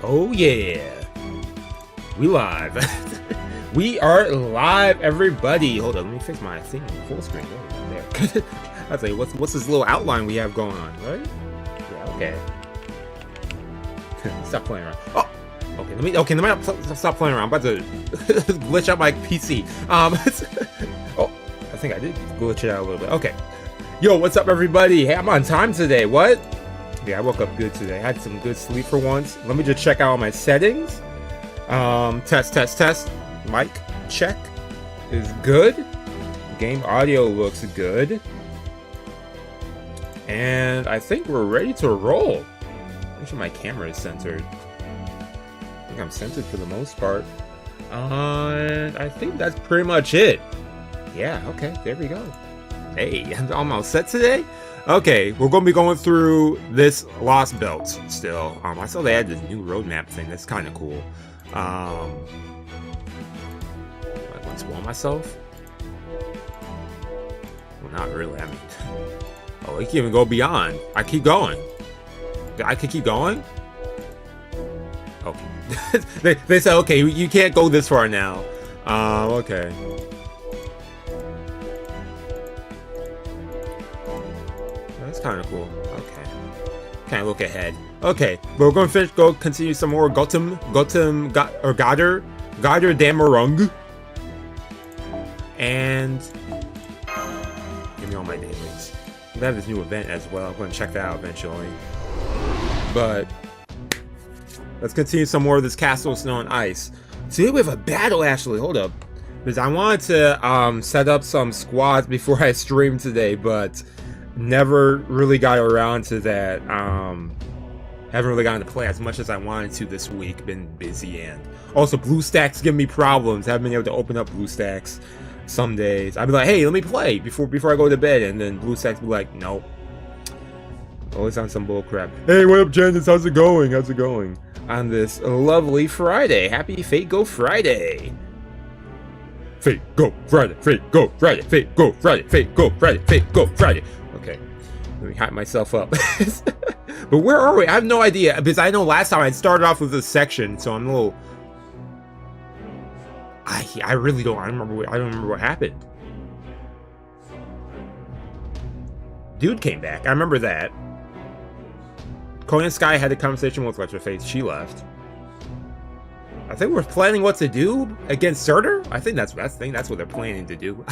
Oh yeah, we live. We are live, everybody. Hold on, let me fix my thing full screen. There. I was like, what's this little outline we have going on, right? Yeah, okay. Stop playing around. Oh, okay. Let me not stop playing around. I'm about to glitch out my PC. Oh, I think I did glitch it out a little bit. Okay. Yo, what's up, everybody? Hey, I'm on time today. What? Yeah, I woke up good today. I had some good sleep for once. Let me just check out my settings. Test. Mic check is good. Game audio looks good. And I think we're ready to roll. Make sure my camera is centered. I think I'm centered for the most part. And I think that's pretty much it. Yeah, okay, there we go. Hey, I'm almost set today. Okay, we're going to be going through this Lostbelt still. I saw they had this new roadmap thing. That's kind of cool. I want to spoil myself? Well, not really. I mean, oh, you can even go beyond. I keep going. I could keep going? Okay. they said, okay, you can't go this far now. Okay. That's kind of cool. Okay. Kind of look ahead. Okay, we're going to continue some more Götterdämmerung. And give me all my dailies. We have this new event as well. I'm going to check that out eventually. But let's continue some more of this Castle of Snow and Ice. Today we have a battle, actually. Hold up. Because I wanted to set up some squads before I stream today, but never really got around to that. Haven't really gotten to play as much as I wanted to this week. Been busy, and also BlueStacks give me problems. Haven't been able to open up BlueStacks some days. I'd be like, hey, let me play before I go to bed, and then BlueStacks be like, nope. Always on some bull crap. Hey, what up, Janice? How's it going? On this lovely Friday. Happy Fate Go Friday. Fate Go Friday. Fate Go Friday. Fate Go Friday. Fate Go Friday. Fate Go Friday. Okay. Let me hype myself up. But where are we? I have no idea, because I know last time I started off with this section, so I'm a little. I really don't. I don't remember what happened. Dude came back. I remember that. Conan Sky had a conversation with What's Her Face. She left. I think we're planning what to do against Surtur. I think that's what they're planning to do.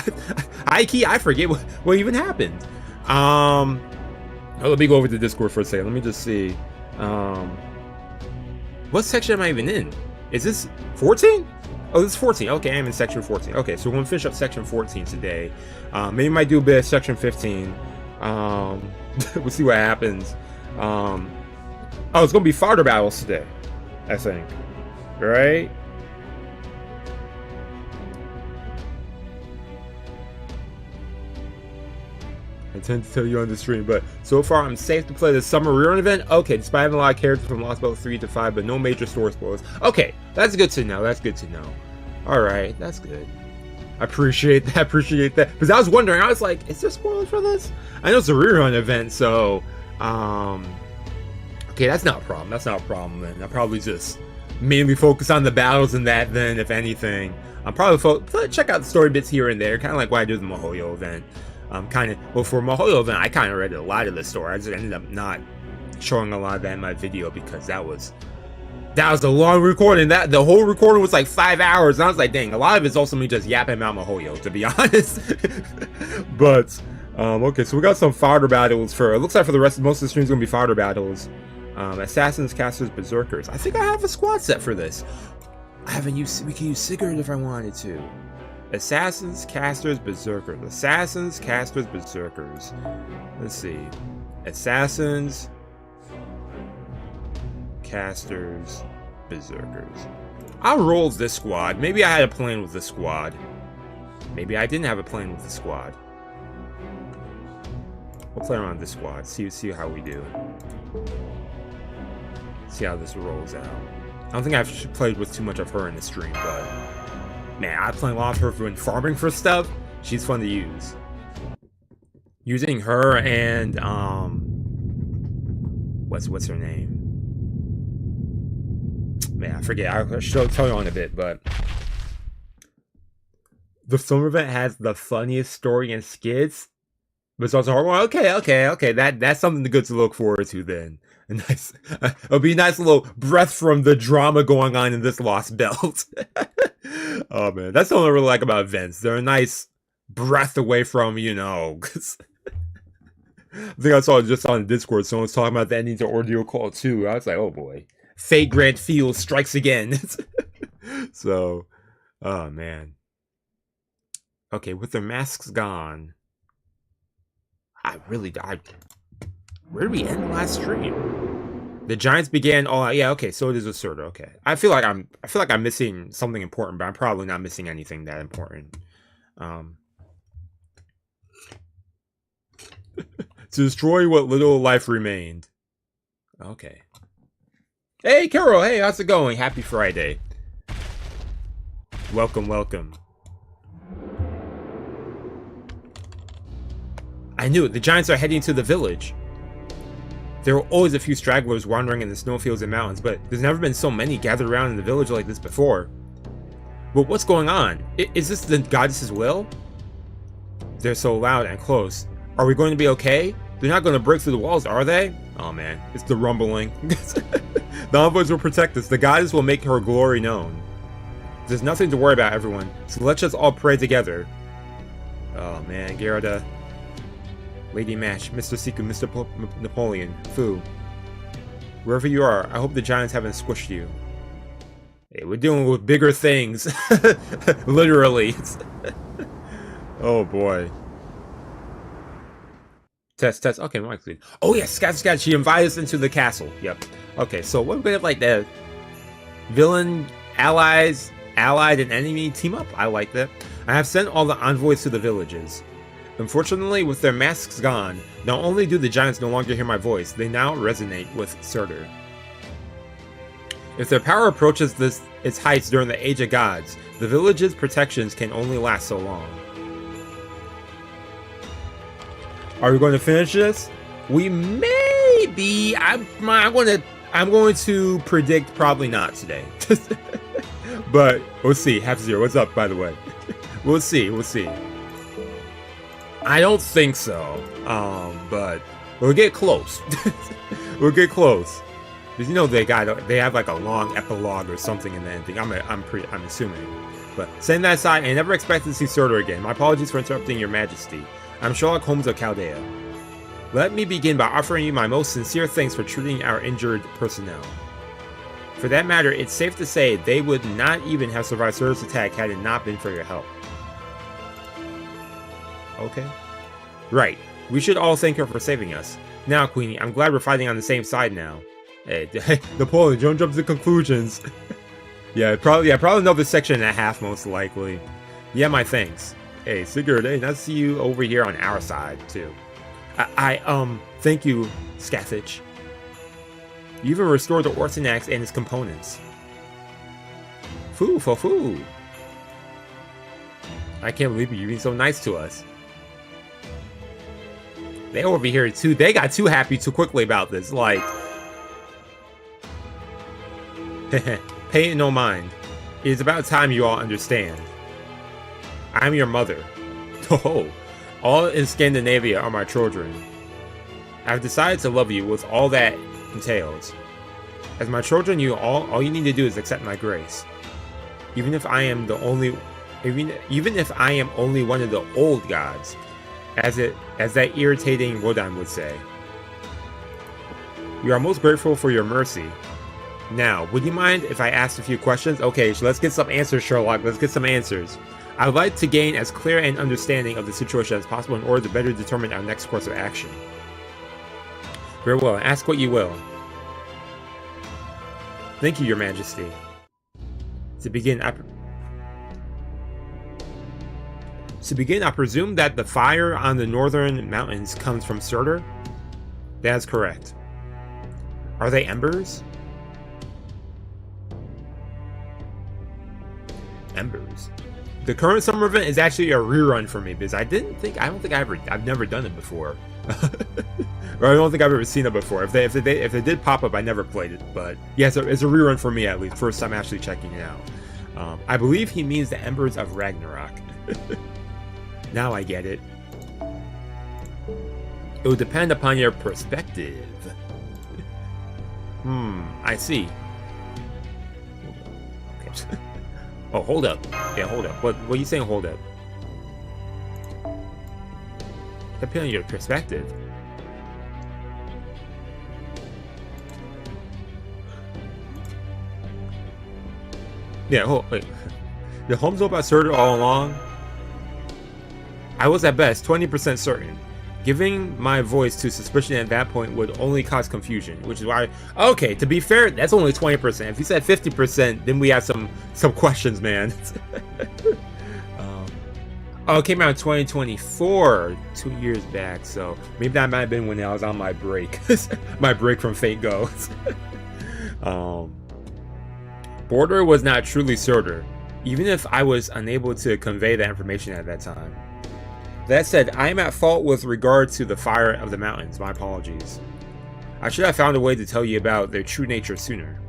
I forget what even happened. Oh, let me go over to Discord for a second. Let me just see. What section am I even in? Is this 14? Oh, this is 14. Okay, I'm in section 14. Okay, so we're gonna finish up section 14 today. Maybe might do a bit of section 15. We'll see what happens. Oh, it's gonna be fighter battles today, I think. Right? I tend to tell you on the stream, but so far I'm safe to play the summer rerun event. Okay, despite having a lot of characters from Lostbelt 3 to 5, but no major story spoilers. Okay, that's good to know. Alright, that's good. I appreciate that. Because I was wondering, I was like, is there spoilers for this? I know it's a rerun event, so okay, that's not a problem. Then I'll probably just mainly focus on the battles and that then, if anything. I'll probably check out the story bits here and there, kind of like what I did with the Mihoyo event. For Mihoyo event, I kind of read a lot of the story. I just ended up not showing a lot of that in my video because that was a long recording. The whole recording was like 5 hours, and I was like, dang, a lot of it's also me just yapping about Mihoyo, to be honest. But okay, so we got some fighter battles it looks like for the rest of most of the stream's gonna be fighter battles. Assassins, Casters, Berserkers. I think I have a squad set for this. We can use Sigurd if I wanted to. Assassins, Casters, Berserkers. Assassins, Casters, Berserkers. Let's see. Assassins, Casters, Berserkers. I'll roll this squad. Maybe I had a plan with this squad. Maybe I didn't have a plan with the squad. We'll play around this squad. See how we do. See how this rolls out. I don't think I've played with too much of her in the stream, but man, I play a lot of her when farming for stuff. She's fun to use. Using her and what's her name? man, I forget. I should tell you on a bit, but the summer event has the funniest story and skits. But it's also hard. Well, okay. That's something good to look forward to then. A nice, it'll be a nice little breath from the drama going on in this Lostbelt. Oh man, that's what I really like about events. They're a nice breath away from, you know. I think I saw it just on Discord. Someone was talking about the ending to Ordeal Call 2. I was like, oh boy, Fate Grand Field strikes again. So, oh man. Okay, with their masks gone. Where did we end the last stream? The Giants began all out. Yeah, okay, so it is with Surtur. Okay. I feel like I'm missing something important, but I'm probably not missing anything that important. To destroy what little life remained. Okay. Hey Carol, hey, how's it going? Happy Friday. Welcome. I knew it. The Giants are heading to the village. There are always a few stragglers wandering in the snowfields and mountains, but there's never been so many gathered around in the village like this before. But what's going on? Is this the goddess's will? They're so loud and close. Are we going to be okay? They're not going to break through the walls, are they? Oh man, it's the rumbling. The envoys will protect us. The goddess will make her glory known. There's nothing to worry about, everyone, so let's just all pray together. Oh man, Gerda. Lady Match, Mr. Seku, Mr. Napoleon, Fu. Wherever you are, I hope the Giants haven't squished you. Hey, we're dealing with bigger things. Literally. Oh boy. Test. Okay, Mike's good. Oh yeah, Scat. She invited us into the castle. Yep. Okay, so what we have like the villain, allied and enemy team up. I like that. I have sent all the envoys to the villages. Unfortunately, with their masks gone, not only do the Giants no longer hear my voice, they now resonate with Surtur. If their power approaches its heights during the Age of Gods, the village's protections can only last so long. Are we going to finish this? We may be. I'm going to predict probably not today. But we'll see. Half Zero, what's up, by the way? We'll see. I don't think so. But we'll get close. We'll get close. Because you know they have like a long epilogue or something in the ending. I'm assuming. But setting that aside, I never expected to see Surtur again. My apologies for interrupting your majesty. I'm Sherlock Holmes of Chaldea. Let me begin by offering you my most sincere thanks for treating our injured personnel. For that matter, it's safe to say they would not even have survived Surtur's attack had it not been for your help. Okay. Right. We should all thank her for saving us. Now, Queenie, I'm glad we're fighting on the same side now. Hey, Napoleon, don't jump to conclusions. Yeah, probably another section and a half, most likely. Yeah, my thanks. Hey, Sigurd, hey, nice to see you over here on our side, too. Thank you, Scathich. You even restored the Orthonax and its components. Foo. I can't believe you're being so nice to us. They over here, too. They got too happy too quickly about this, like... Pay it no mind. It is about time you all understand. I'm your mother. Oh, all in Scandinavia are my children. I've decided to love you with all that entails. As my children, all you need to do is accept my grace. Even if I am only one of the old gods, as that irritating Wodan would say. We are most grateful for your mercy. Now, would you mind if I asked a few questions? Okay, so let's get some answers, Sherlock. Let's get some answers. I would like to gain as clear an understanding of the situation as possible in order to better determine our next course of action. Very well, ask what you will. Thank you, Your Majesty. To begin, I presume that the fire on the northern mountains comes from Surtur? That is correct. Are they embers? Embers. The current summer event is actually a rerun for me because I've never done it before. Or I don't think I've ever seen it before. If they did pop up, I never played it. But yeah, it's a rerun for me at least. First time actually checking it out. I believe he means the Embers of Ragnarok. Now I get it. It would depend upon your perspective. I see. Okay. Oh, hold up. Yeah, hold up. What are you saying, hold up? Depending on your perspective. Yeah, wait. The Holmes know about Surtur all along? I was at best 20% certain. Giving my voice to suspicion at that point would only cause confusion, which is why. Okay, to be fair, that's only 20%. If you said 50%, then we have some questions, man. Oh, it came out in 2024, 2 years back. So maybe that might have been when I was on my break, my break from Fate Go. Border was not truly Surtur, even if I was unable to convey that information at that time. That said, I am at fault with regard to the fire of the mountains. My apologies. I should have found a way to tell you about their true nature sooner.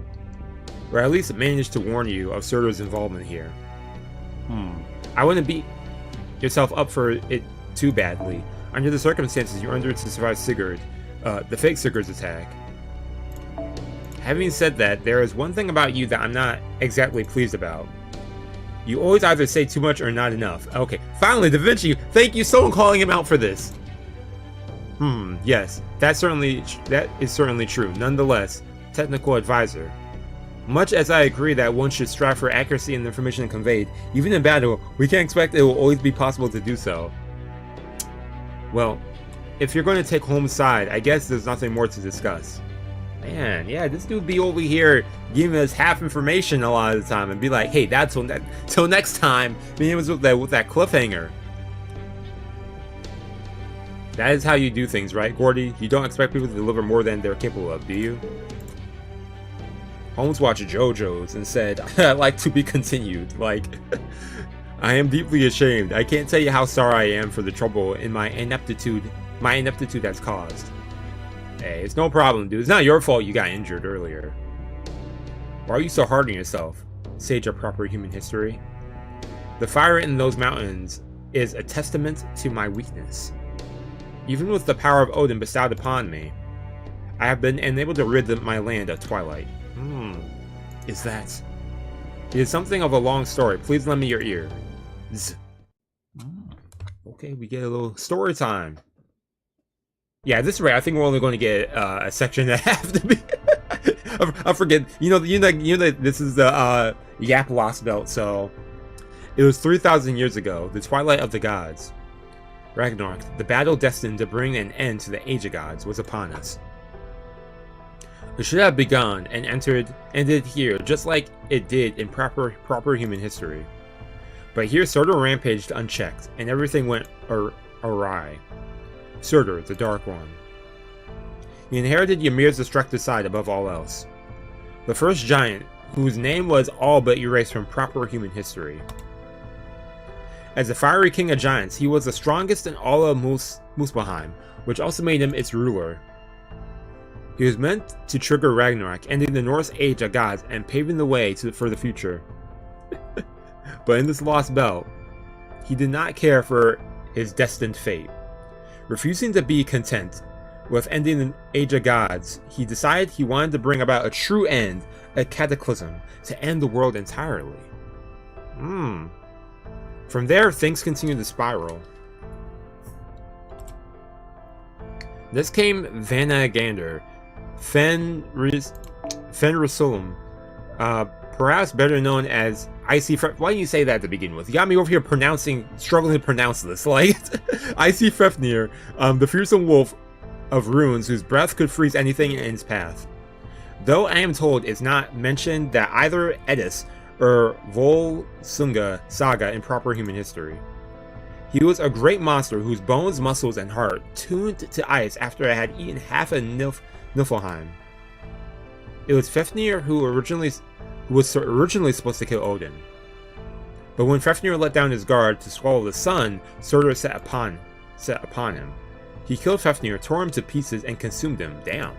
Or at least managed to warn you of Surtur's involvement here. I wouldn't beat yourself up for it too badly. Under the circumstances, you're under to survive Sigurd, the fake Sigurd's attack. Having said that, there is one thing about you that I'm not exactly pleased about. You always either say too much or not enough. Okay, finally, Da Vinci, thank you so much for calling him out for this. Yes, that is certainly true. Nonetheless, technical advisor. Much as I agree that one should strive for accuracy in the information conveyed, even in battle, we can't expect it will always be possible to do so. Well, if you're going to take Holmes' side, I guess there's nothing more to discuss. Man, yeah, this dude be over here giving us half information a lot of the time and be like, hey, that's till next time. Being able to with that cliffhanger. That is how you do things, right, Gordy? You don't expect people to deliver more than they're capable of, do you? Holmes watched JoJo's and said, I'd like to be continued. Like, I am deeply ashamed. I can't tell you how sorry I am for the trouble in my ineptitude has caused. Hey, it's no problem, dude. It's not your fault you got injured earlier. Why are you so hard on yourself? Sage of proper human history. The fire in those mountains is a testament to my weakness. Even with the power of Odin bestowed upon me, I have been unable to rid my land of twilight. Is that? It is something of a long story. Please lend me your ear. Okay, we get a little story time. Yeah, this rate, I think we're only going to get a section and a half to be. I forget. You know, this is the Yap Lostbelt. So it was 3,000 years ago, the twilight of the gods. Ragnarok, the battle destined to bring an end to the age of gods, was upon us. It should have begun and ended here, just like it did in proper human history. But here, Surtur rampaged unchecked, and everything went awry. Surtur, the Dark One. He inherited Ymir's destructive side above all else. The first giant, whose name was all but erased from proper human history. As the fiery king of giants, he was the strongest in all of Muspelheim, which also made him its ruler. He was meant to trigger Ragnarok, ending the Norse age of gods and paving the way for the future. But in this lost belt, he did not care for his destined fate. Refusing to be content with ending the age of gods, he decided he wanted to bring about a true end, a cataclysm, to end the world entirely. From there, things continued to spiral. This came Vanagander, Fenrisulum, perhaps better known as Icy Fref. Why didn't you say that to begin with? You got me over here struggling to pronounce this. Like, Icy Frefnir, the fearsome wolf of runes whose breath could freeze anything in its path. Though I am told it's not mentioned that either Edis or Volsunga saga in proper human history. He was a great monster whose bones, muscles, and heart tuned to ice after I had eaten half of Niflheim. It was Fafnir who was originally supposed to kill Odin. But when Fafnir let down his guard to swallow the sun, Surtur set upon him. He killed Fafnir, tore him to pieces, and consumed him. Damn.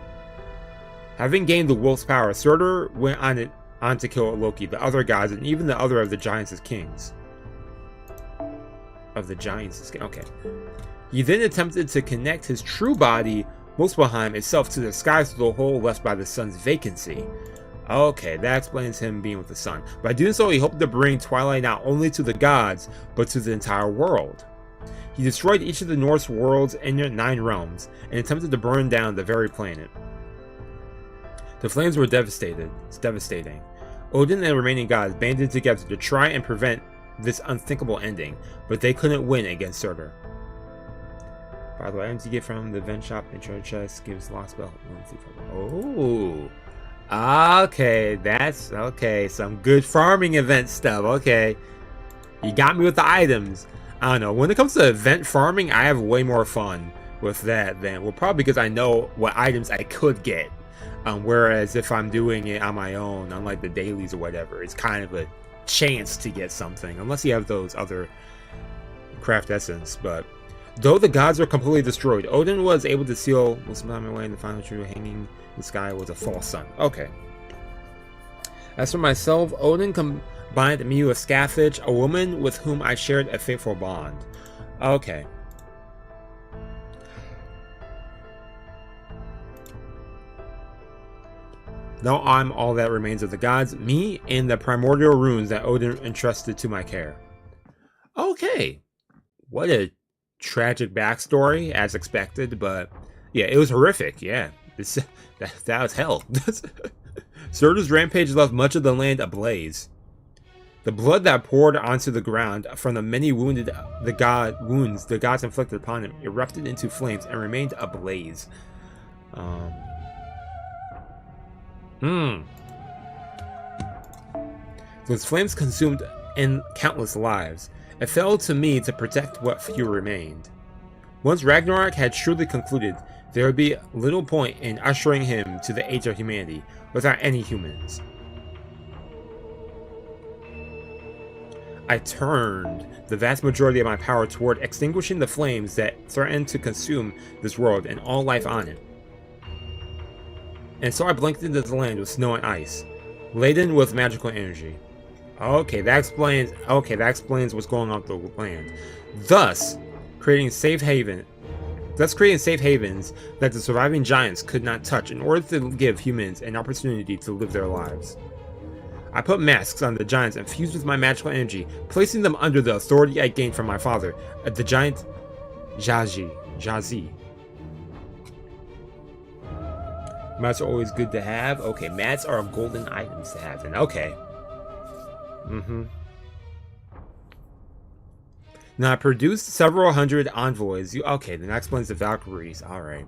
Having gained the wolf's power, Surtur went on to kill Loki, the other gods, and even the other of the giants' kings. Okay. He then attempted to connect his true body, Muspelheim itself, to the sky through the hole left by the sun's vacancy. Okay, that explains him being with the sun. By doing so, he hoped to bring twilight not only to the gods, but to the entire world. He destroyed each of the Norse worlds and their 9 realms, and attempted to burn down the very planet. The flames were devastating. Odin and the remaining gods banded together to try and prevent this unthinkable ending, but they couldn't win against Surtur. By the way, items you get from the event shop and treasure chest gives Lostbelt. Oh, okay, that's okay. Some good farming event stuff. Okay, you got me with the items. I don't know. When it comes to event farming, I have way more fun with that than, well, probably because I know what items I could get. Whereas if I'm doing it on my own, unlike the dailies or whatever, it's kind of a chance to get something, unless you have those other craft essence. But though the gods were completely destroyed, Odin was able to seal Muspelheim away, and the final true hanging in the sky was a false sun. Okay. As for myself, Odin combined me with Skafich, a woman with whom I shared a fateful bond. Okay. Now I'm all that remains of the gods, me and the primordial runes that Odin entrusted to my care. Okay. What a tragic backstory, as expected, but yeah, it was horrific. Yeah, that was hell. Surtur's rampage left much of the land ablaze. The blood that poured onto the ground from the many wounds the gods inflicted upon him erupted into flames and remained ablaze. Those flames consumed countless lives. It fell to me to protect what few remained. Once Ragnarok had surely concluded, there would be little point in ushering him to the age of humanity without any humans. I turned the vast majority of my power toward extinguishing the flames that threatened to consume this world and all life on it. And so I blinked into the land with snow and ice, laden with magical energy. Okay, that explains what's going on with the land. Thus creating safe havens that the surviving giants could not touch in order to give humans an opportunity to live their lives. I put masks on the giants and fused with my magical energy, placing them under the authority I gained from my father, the giant Jazi. Mats are always good to have. Okay, mats are golden items to have. And okay. Now I produced several hundred envoys. Okay, then that explains the Valkyries. Alright.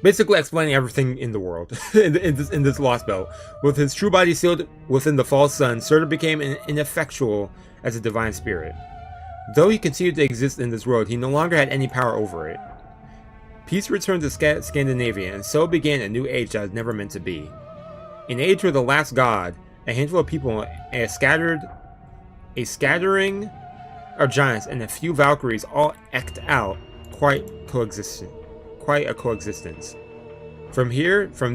Basically explaining everything in the world. in this Lostbelt. With his true body sealed within the false sun, Surtur became ineffectual as a divine spirit. Though he continued to exist in this world, he no longer had any power over it. Peace returned to Scandinavia, and so began a new age that was never meant to be. An age where the last god, a handful of people, a scattering of giants, and a few Valkyries all eked out quite a coexistence. From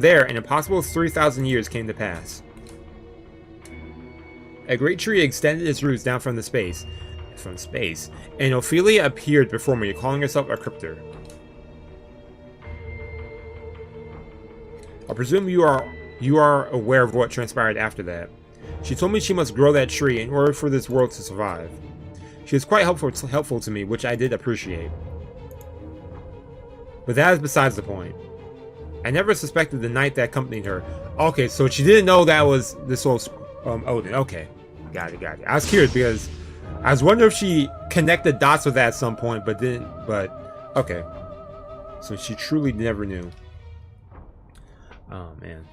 there, an impossible 3,000 years came to pass. A great tree extended its roots down from space, and Ophelia appeared before me, calling herself a cryptor. I presume you are aware of what transpired after that. She told me she must grow that tree in order for this world to survive. She was quite helpful to me, which I did appreciate. But that is besides the point. I never suspected the knight that accompanied her. Okay, so she didn't know that was this whole Odin. Okay, got it. I was curious because I was wondering if she connected dots with that at some point, but didn't. But okay, so she truly never knew. Oh man.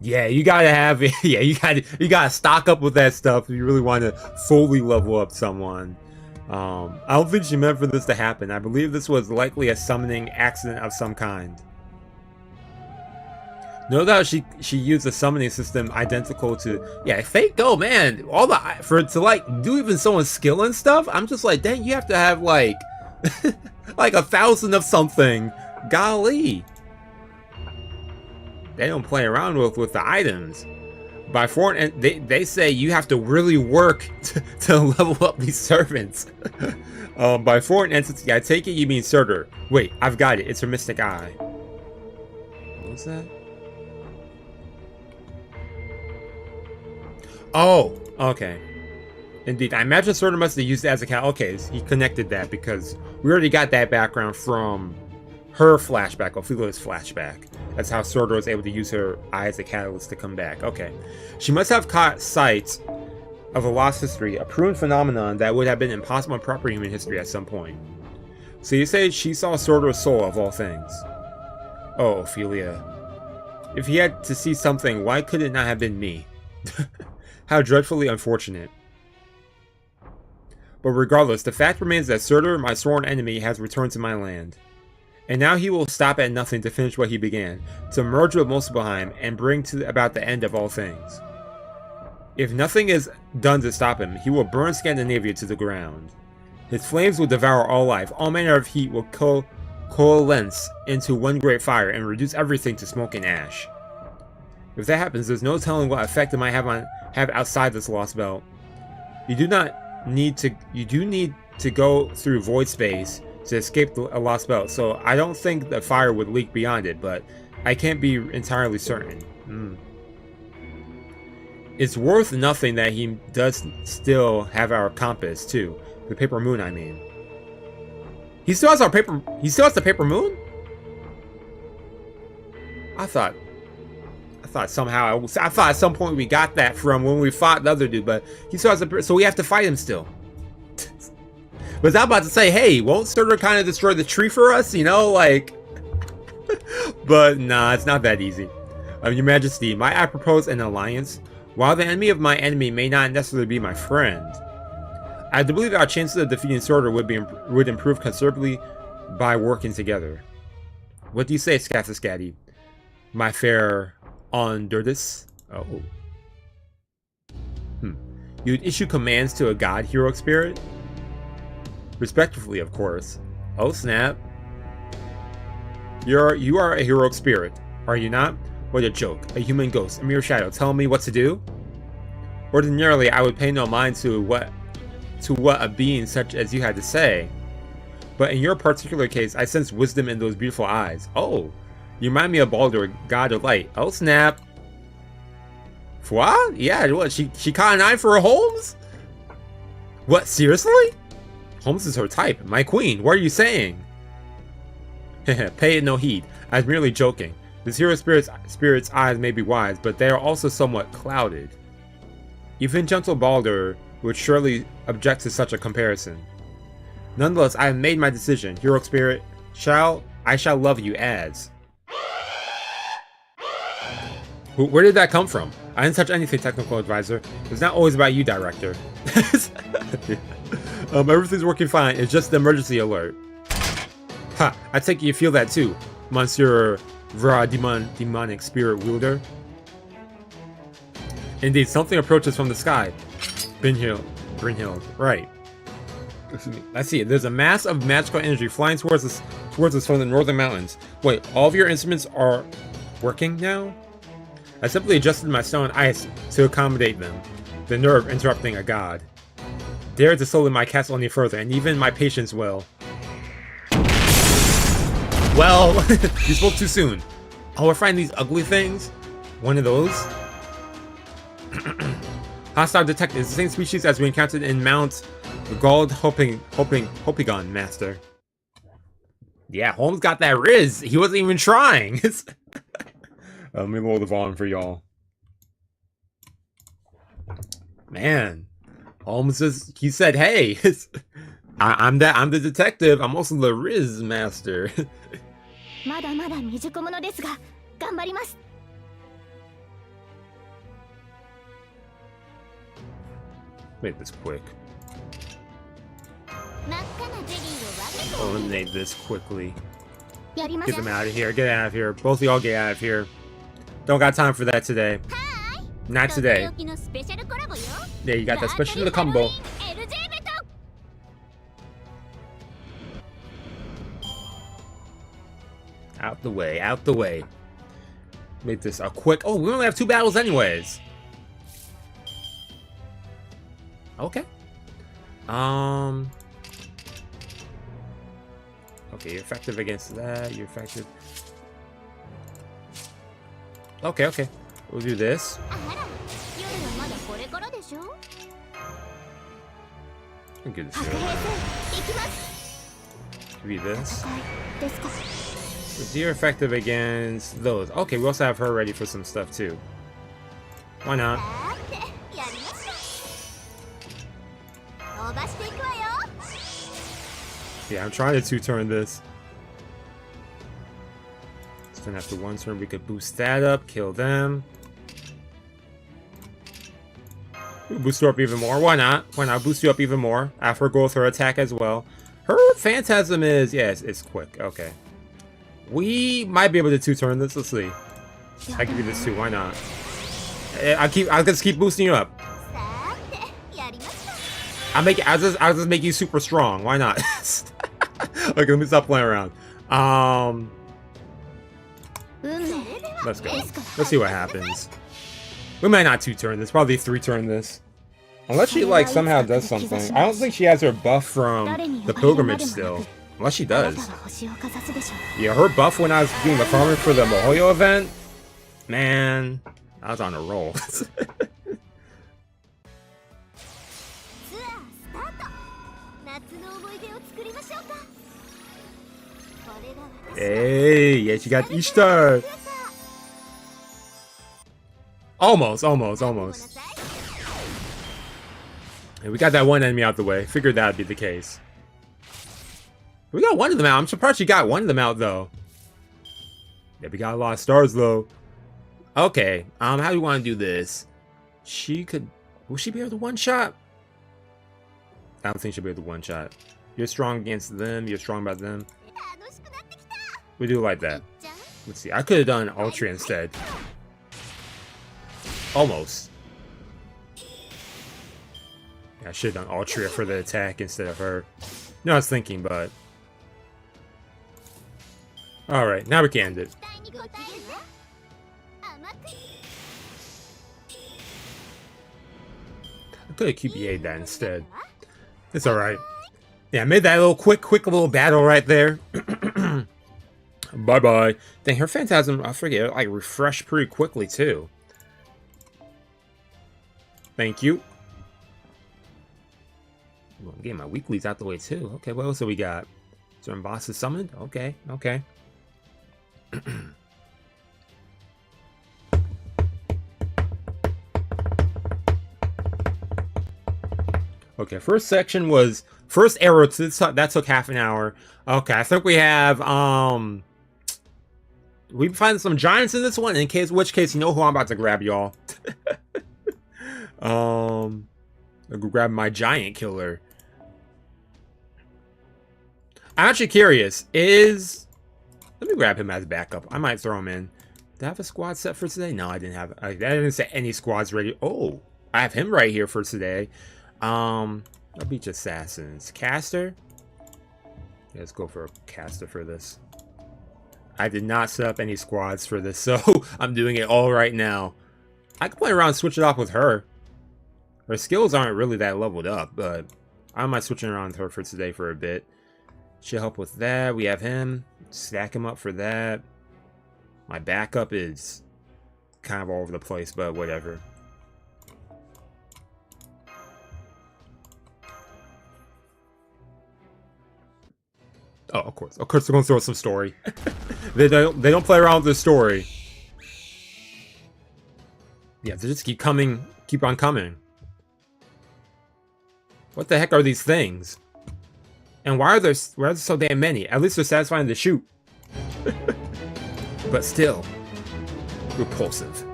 Yeah, you gotta have it. Yeah, you gotta stock up with that stuff if you really want to fully level up someone. I don't think she meant for this to happen. I believe this was likely a summoning accident of some kind. No doubt she used a summoning system identical to, yeah, Fate Go, man. All the, for it to like do even someone's skill and stuff, I'm just like, dang, you have to have like like 1,000 of something. Golly. They don't play around with the items. By foreign, they say you have to really work to level up these servants. By foreign entity, I take it you mean Surtur. Wait, I've got it. It's her mystic eye. What was that? Oh, okay. Indeed, I imagine Surtur must have used it as a cat. Okay, he connected that because we already got that background from her flashback, Ophelia's flashback. That's how Surtur was able to use her eye as a catalyst to come back. Okay. She must have caught sight of a lost history, a proven phenomenon that would have been impossible in proper human history at some point. So you say she saw Surtur's soul of all things. Oh, Ophelia. If he had to see something, why could it not have been me? How dreadfully unfortunate. But regardless, the fact remains that Surtur, my sworn enemy, has returned to my land. And now he will stop at nothing to finish what he began, to merge with Muspelheim and bring about the end of all things. If nothing is done to stop him, he will burn Scandinavia to the ground. His flames will devour all life, all manner of heat will coalesce into one great fire and reduce everything to smoke and ash. If that happens, there's no telling what effect it might have outside this Lostbelt. You do need to go through void space to escape a Lostbelt, so I don't think the fire would leak beyond it, but I can't be entirely certain. It's worth nothing that he does still have our compass too. The paper moon, I mean. He still has the paper moon? I thought at some point we got that from when we fought the other dude, but he still has so we have to fight him still. Was I about to say, hey, won't Surtur kind of destroy the tree for us? You know, like... But nah, it's not that easy. Your Majesty, might I propose an alliance? While the enemy of my enemy may not necessarily be my friend, I do believe our chances of defeating Surtur would improve considerably by working together. What do you say, Scathy? My fair Onderdis? Oh. You'd issue commands to a god, hero spirit? Respectively, of course. Oh snap. You are a heroic spirit, are you not? What a joke. A human ghost, a mere shadow, telling me what to do? Ordinarily, I would pay no mind to what a being such as you had to say. But in your particular case, I sense wisdom in those beautiful eyes. Oh, you remind me of Baldur, god of light. Oh snap. What? Yeah, what? She caught an eye for Holmes? What, seriously? Holmes is her type. My queen, what are you saying? Pay it no heed. I was merely joking. This hero spirit's eyes may be wise, but they are also somewhat clouded. Even gentle Baldur would surely object to such a comparison. Nonetheless, I have made my decision. Hero spirit, I shall love you as. Where did that come from? I didn't touch anything, technical advisor. It's not always about you, director. Everything's working fine. It's just the emergency alert. Ha! I take it you feel that too, Monsieur demonic spirit wielder. Indeed, something approaches from the sky. Brynhild, right. I see it. There's a mass of magical energy flying towards us from the northern mountains. Wait, all of your instruments are working now? I simply adjusted my stone ice to accommodate them. The nerve interrupting a god. Dare to slow my castle any further, and even my patience will. Well, you spoke too soon. Oh, we're fighting these ugly things? One of those? Hostile detected is the same species as we encountered in Mount Gold Hopigon, Master. Yeah, Holmes got that Riz. He wasn't even trying. Let me lower the volume for y'all. Man, Holmes he said, "Hey, I'm the detective. I'm also the Riz Master." Make this quick. Eliminate this quickly. Get them out of here. Get out of here. Both of y'all get out of here. Don't got time for that today. Not today. Yeah, you got that special combo. Out the way, out the way. Make this a quick... Oh, we only have 2 battles anyways. Okay. Okay, you're effective against that. You're effective. Okay, okay. We'll do this. I'll give this to you. This. So you're effective against those. Okay, we also have her ready for some stuff too. Why not? Yeah, I'm trying to 2-turn this. So then after 1 turn, we could boost that up, kill them. We'll boost her up even more. Why not? Why not boost you up even more? After go with her attack as well. Her Phantasm is... Yes, it's quick. Okay. We might be able to 2-turn this. Let's see. I give you this too. Why not? I'll just keep boosting you up. I'll just make you super strong. Why not? Okay, let me stop playing around. Let's go. Let's see what happens. We might not 2-turn this. Probably 3-turn this. Unless she like somehow does something. I don't think she has her buff from the pilgrimage still. Unless she does. Yeah, her buff when I was doing the farming for the Mihoyo event. Man, I was on a roll. Hey, yeah, she got Ishtar. Almost. And we got that one enemy out the way. Figured that would be the case. We got one of them out. I'm surprised she got one of them out, though. Yeah, we got a lot of stars, though. Okay, how do you want to do this? She could... Will she be able to one-shot? I don't think she'll be able to one-shot. You're strong against them. You're strong about them. We do like that. Let's see. I could have done Ultra instead. Almost. Yeah, I should have done Ultra for the attack instead of her. No, I was thinking, but... Alright, now we can end it. I could have QBA'd that instead. It's alright. Yeah, I made that little quick little battle right there. Bye-bye. Dang, her Phantasm, I forget, like, refreshed pretty quickly, too. Thank you. Well, I'm getting my weeklies out the way, too. Okay, what else do we got? Certain bosses summoned? Okay, okay. Okay, first section was... First arrow, that took half an hour. Okay, I think we have, we find some giants in this one, in which case, you know who I'm about to grab, y'all. I'll go grab my giant killer. I'm actually curious, let me grab him as backup. I might throw him in. Did I have a squad set for today? No, I didn't have, I didn't set any squads ready. Oh, I have him right here for today. I'll beat assassins. Caster? Yeah, let's go for a caster for this. I did not set up any squads for this, so I'm doing it all right now. I can play around and switch it off with her. Her skills aren't really that leveled up, but I might switch around with her for today for a bit. She'll help with that. We have him. Stack him up for that. My backup is kind of all over the place, but whatever. Oh, of course they're gonna throw some story. they don't play around with the story. Yeah, they just keep on coming. What the heck are these things? And why are there so damn many? At least they're satisfying to shoot. But still, repulsive.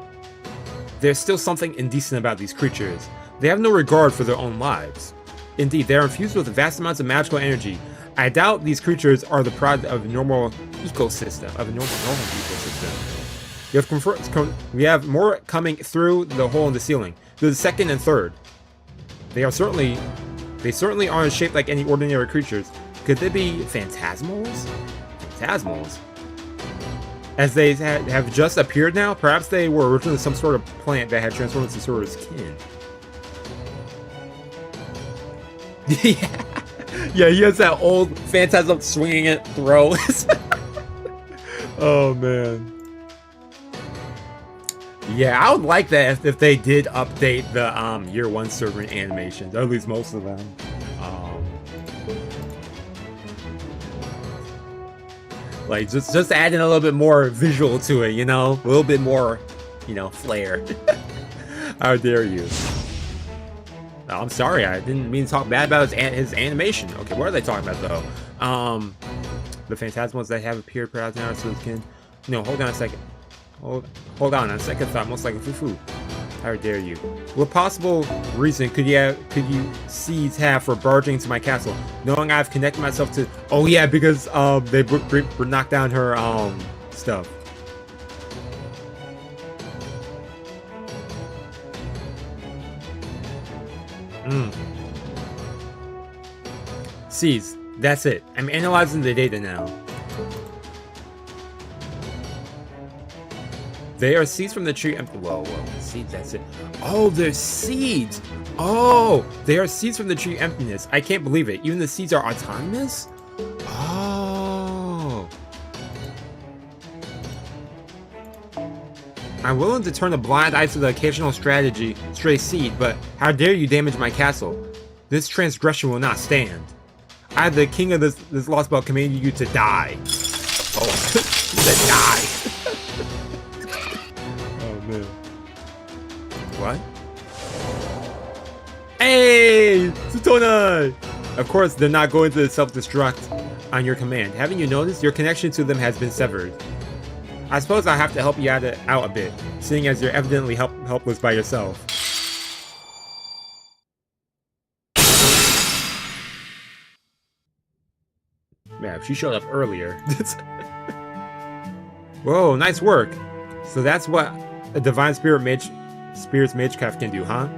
There's still something indecent about these creatures. They have no regard for their own lives. Indeed, they are infused with vast amounts of magical energy. I doubt these creatures are the product of a normal ecosystem, We have more coming through the hole in the ceiling. The second and third. They certainly aren't shaped like any ordinary creatures. Could they be phantasmals? Phantasmals? As they have just appeared now, perhaps they were originally some sort of plant that had transformed into sort of skin. Yeah, he has that old phantasm swinging it throw. Oh man. Yeah, I would like that if they did update the year 1 servant animations, or at least most of them. Like just adding a little bit more visual to it, you know, a little bit more, you know, flair. How dare you? Oh, I'm sorry, I didn't mean to talk bad about his animation. Okay, what are they talking about though? The phantasmals that have appeared perhaps now to the skin. No, hold on a second. Hold on a second thought, most like a foo-foo. How dare you? What possible reason could you seeds have for barging into my castle, knowing I've connected myself to? Oh yeah, because they knocked down her stuff. Seeds. That's it. I'm analyzing the data now. They are seeds from the tree. Whoa. Seeds, that's it. Oh, they're seeds. Oh, they are seeds from the tree emptiness. I can't believe it. Even the seeds are autonomous? Oh. I'm willing to turn a blind eye to the occasional stray seed, but how dare you damage my castle? This transgression will not stand. I, the king of this Lostbelt, commanded you to die. Oh, to die. What? Hey! Sutona! Of course, they're not going to self-destruct on your command. Haven't you noticed? Your connection to them has been severed. I suppose I'll have to help you out a bit, seeing as you're evidently helpless by yourself. Yeah, she showed up earlier. Whoa, nice work! So that's what a divine spirit's magecraft can do, huh?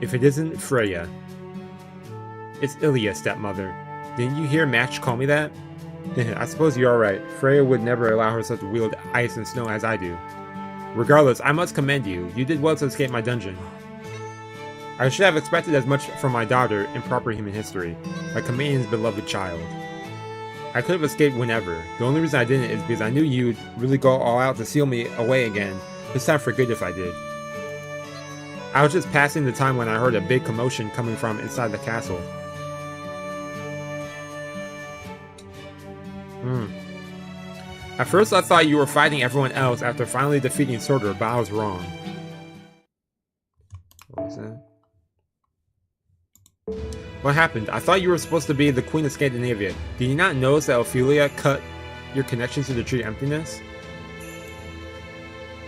If it isn't Freya. It's Ilya, stepmother. Didn't you hear Match call me that? I suppose you're alright. Freya would never allow herself to wield ice and snow as I do. Regardless, I must commend you. You did well to escape my dungeon. I should have expected as much from my daughter in proper human history, my companion's beloved child. I could have escaped whenever. The only reason I didn't is because I knew you'd really go all out to seal me away again. This time for good if I did. I was just passing the time when I heard a big commotion coming from inside the castle. At first I thought you were fighting everyone else after finally defeating Surtur, but I was wrong. What was that? What happened? I thought you were supposed to be the Queen of Scandinavia. Did you not notice that Ophelia cut your connection to the Tree of Emptiness?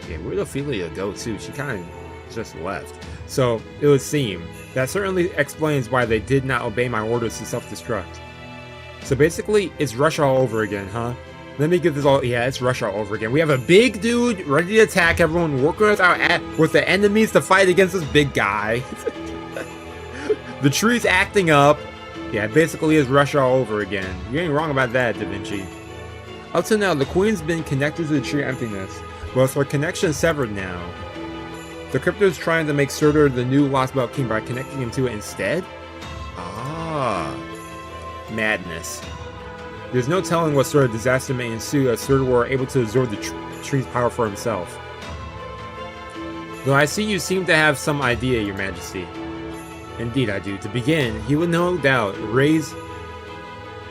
Yeah, where'd Ophelia go to? She kind of just left. So, it would seem. That certainly explains why they did not obey my orders to self-destruct. So basically, it's Russia all over again, huh? Let me get this all. Yeah, it's Russia all over again. We have a big dude ready to attack everyone, working with the enemies to fight against this big guy. The tree's acting up. Yeah, it basically is Russia all over again. You ain't wrong about that, Da Vinci. Up to now, the Queen's been connected to the Tree of Emptiness. Well, it's her connection severed now. The Crypto's trying to make Surtur the new Lostbelt king by connecting him to it instead? Ah. Madness. There's no telling what sort of disaster may ensue as Surtur were able to absorb the tree's power for himself. Though I see you seem to have some idea, Your Majesty. Indeed I do. To begin, he would no doubt raise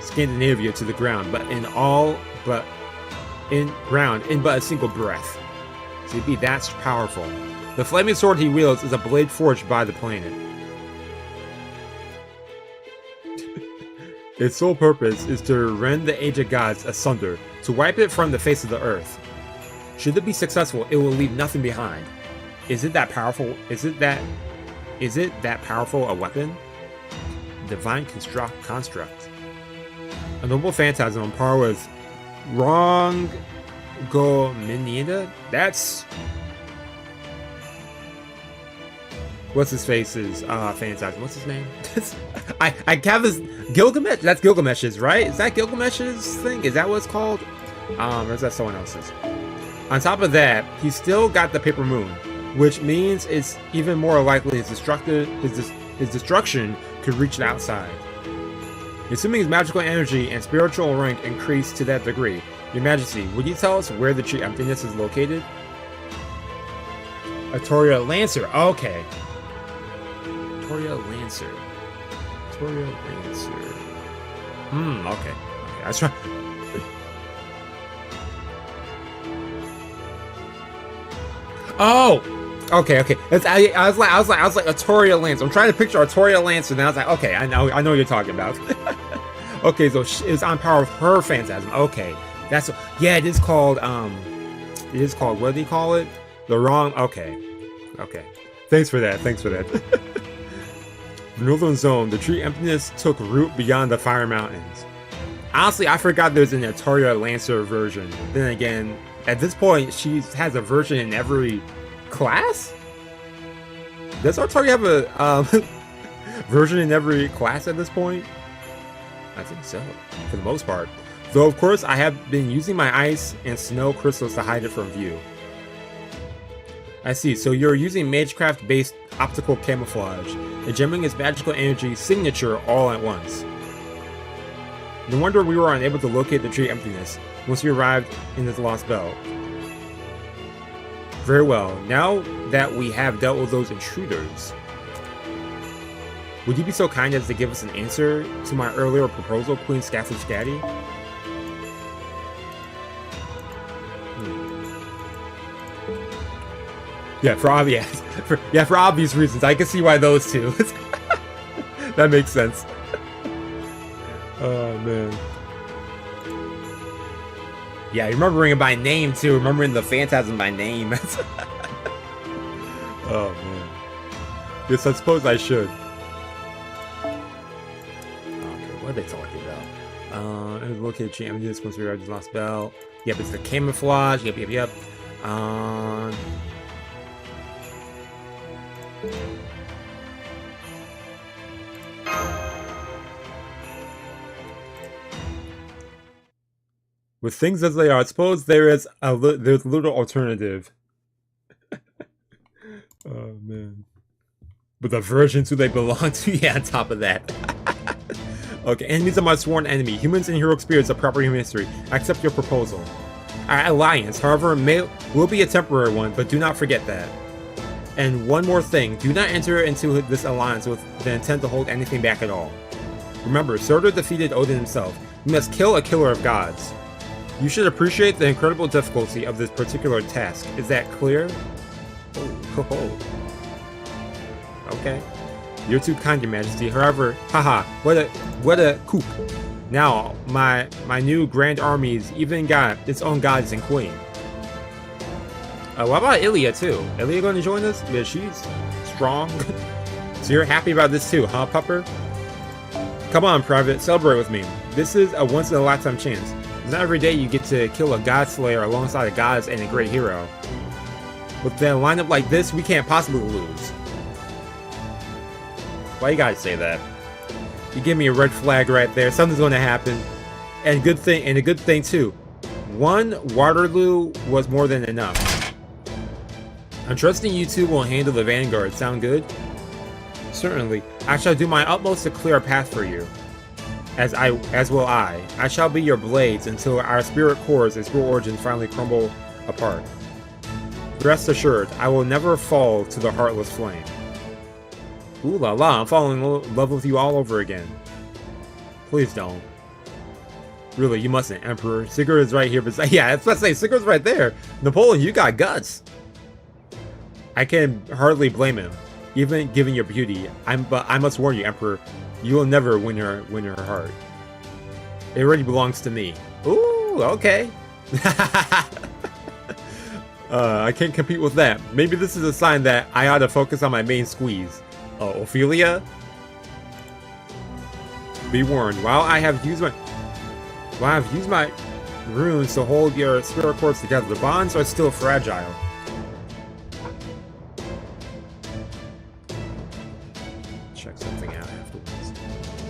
Scandinavia to the ground, but in but a single breath. So he'd be that powerful. The flaming sword he wields is a blade forged by the planet. Its sole purpose is to rend the Age of Gods asunder, to wipe it from the face of the earth. Should it be successful, it will leave nothing behind. Is it that powerful? Is it that powerful a weapon? Divine construct. A noble phantasm on par with Gominida? That's... What's his face's phantasm? What's his name? I have his Gilgamesh. That's Gilgamesh's, right? Is that Gilgamesh's thing? Is that what it's called? Or is that someone else's? On top of that, he's still got the paper moon, which means it's even more likely his destruction could reach the outside. Assuming his magical energy and spiritual rank increase to that degree, Your Majesty, would you tell us where the tree emptiness is located? Atoria Lancer. Okay. Atoria Lancer. Atoria Lancer. Okay. I was trying. Oh! Okay. I was like Atoria Lancer. I'm trying to picture Atoria Lancer, and I was like, okay, I know what you're talking about. Okay, so it's on par with her phantasm. Okay. That's, yeah, it is called, what do you call it? The wrong, okay. Thanks for that. The Northern Zone, the tree emptiness took root beyond the Fire Mountains. Honestly, I forgot there's an Atoria Lancer version. Then again, at this point, she has a version in every class? Does Atoria have a version in every class at this point? I think so, for the most part. Though, of course, I have been using my ice and snow crystals to hide it from view. I see, so you're using Magecraft-based optical camouflage, and jamming its magical energy signature all at once. No wonder we were unable to locate the tree emptiness once we arrived in the Lostbelt. Very well, now that we have dealt with those intruders, would you be so kind as to give us an answer to my earlier proposal, Queen Scatty Scatty? Yeah, for obvious reasons. I can see why those two. That makes sense. Oh man. Yeah, remembering it by name too. Remembering the phantasm by name. Oh man. Yes, I suppose I should. Okay, what are they talking about? It was located tree emptiness once we arrived at the Lostbelt. Yep, it's the camouflage. Yep. With things as they are, I suppose there's little alternative. Oh man. But the versions who they belong to, yeah, on top of that. Okay, enemies of my sworn enemy. Humans and heroic spirits of proper human history. I accept your proposal. Our alliance, however, will be a temporary one, but do not forget that. And one more thing, do not enter into this alliance with the intent to hold anything back at all. Remember, Surtur defeated Odin himself. You must kill a killer of gods. You should appreciate the incredible difficulty of this particular task. Is that clear? Oh. Okay. You're too kind, Your Majesty. However, haha, what a coup. Now, my new grand army's even got its own gods and queen. What about Ilya too? Ilya going to join us? Yeah, she's strong. So you're happy about this too, huh, Pupper? Come on, Private, celebrate with me. This is a once-in-a-lifetime chance. It's not every day you get to kill a god slayer alongside a goddess and a great hero. With a lineup like this, we can't possibly lose. Why you gotta say that? You give me a red flag right there. Something's going to happen, and a good thing too. One Waterloo was more than enough. I'm trusting you two will handle the vanguard. Sound good? Certainly. I shall do my utmost to clear a path for you. As will I. I shall be your blades until our spirit cores and spirit origins finally crumble apart. Rest assured, I will never fall to the heartless flame. Ooh la la, I'm falling in love with you all over again. Please don't. Really, you mustn't, Emperor. Sigurd is right here, but yeah, I was about to say, Sigurd's right there. Napoleon, you got guts. I can hardly blame him, even given your beauty. But I must warn you, Emperor, you will never win her heart. It already belongs to me. Ooh, okay. I can't compete with that. Maybe this is a sign that I ought to focus on my main squeeze. Ophelia? Be warned, while I have used my runes to hold your spirit cords together. The bonds are still fragile. Check something out afterwards.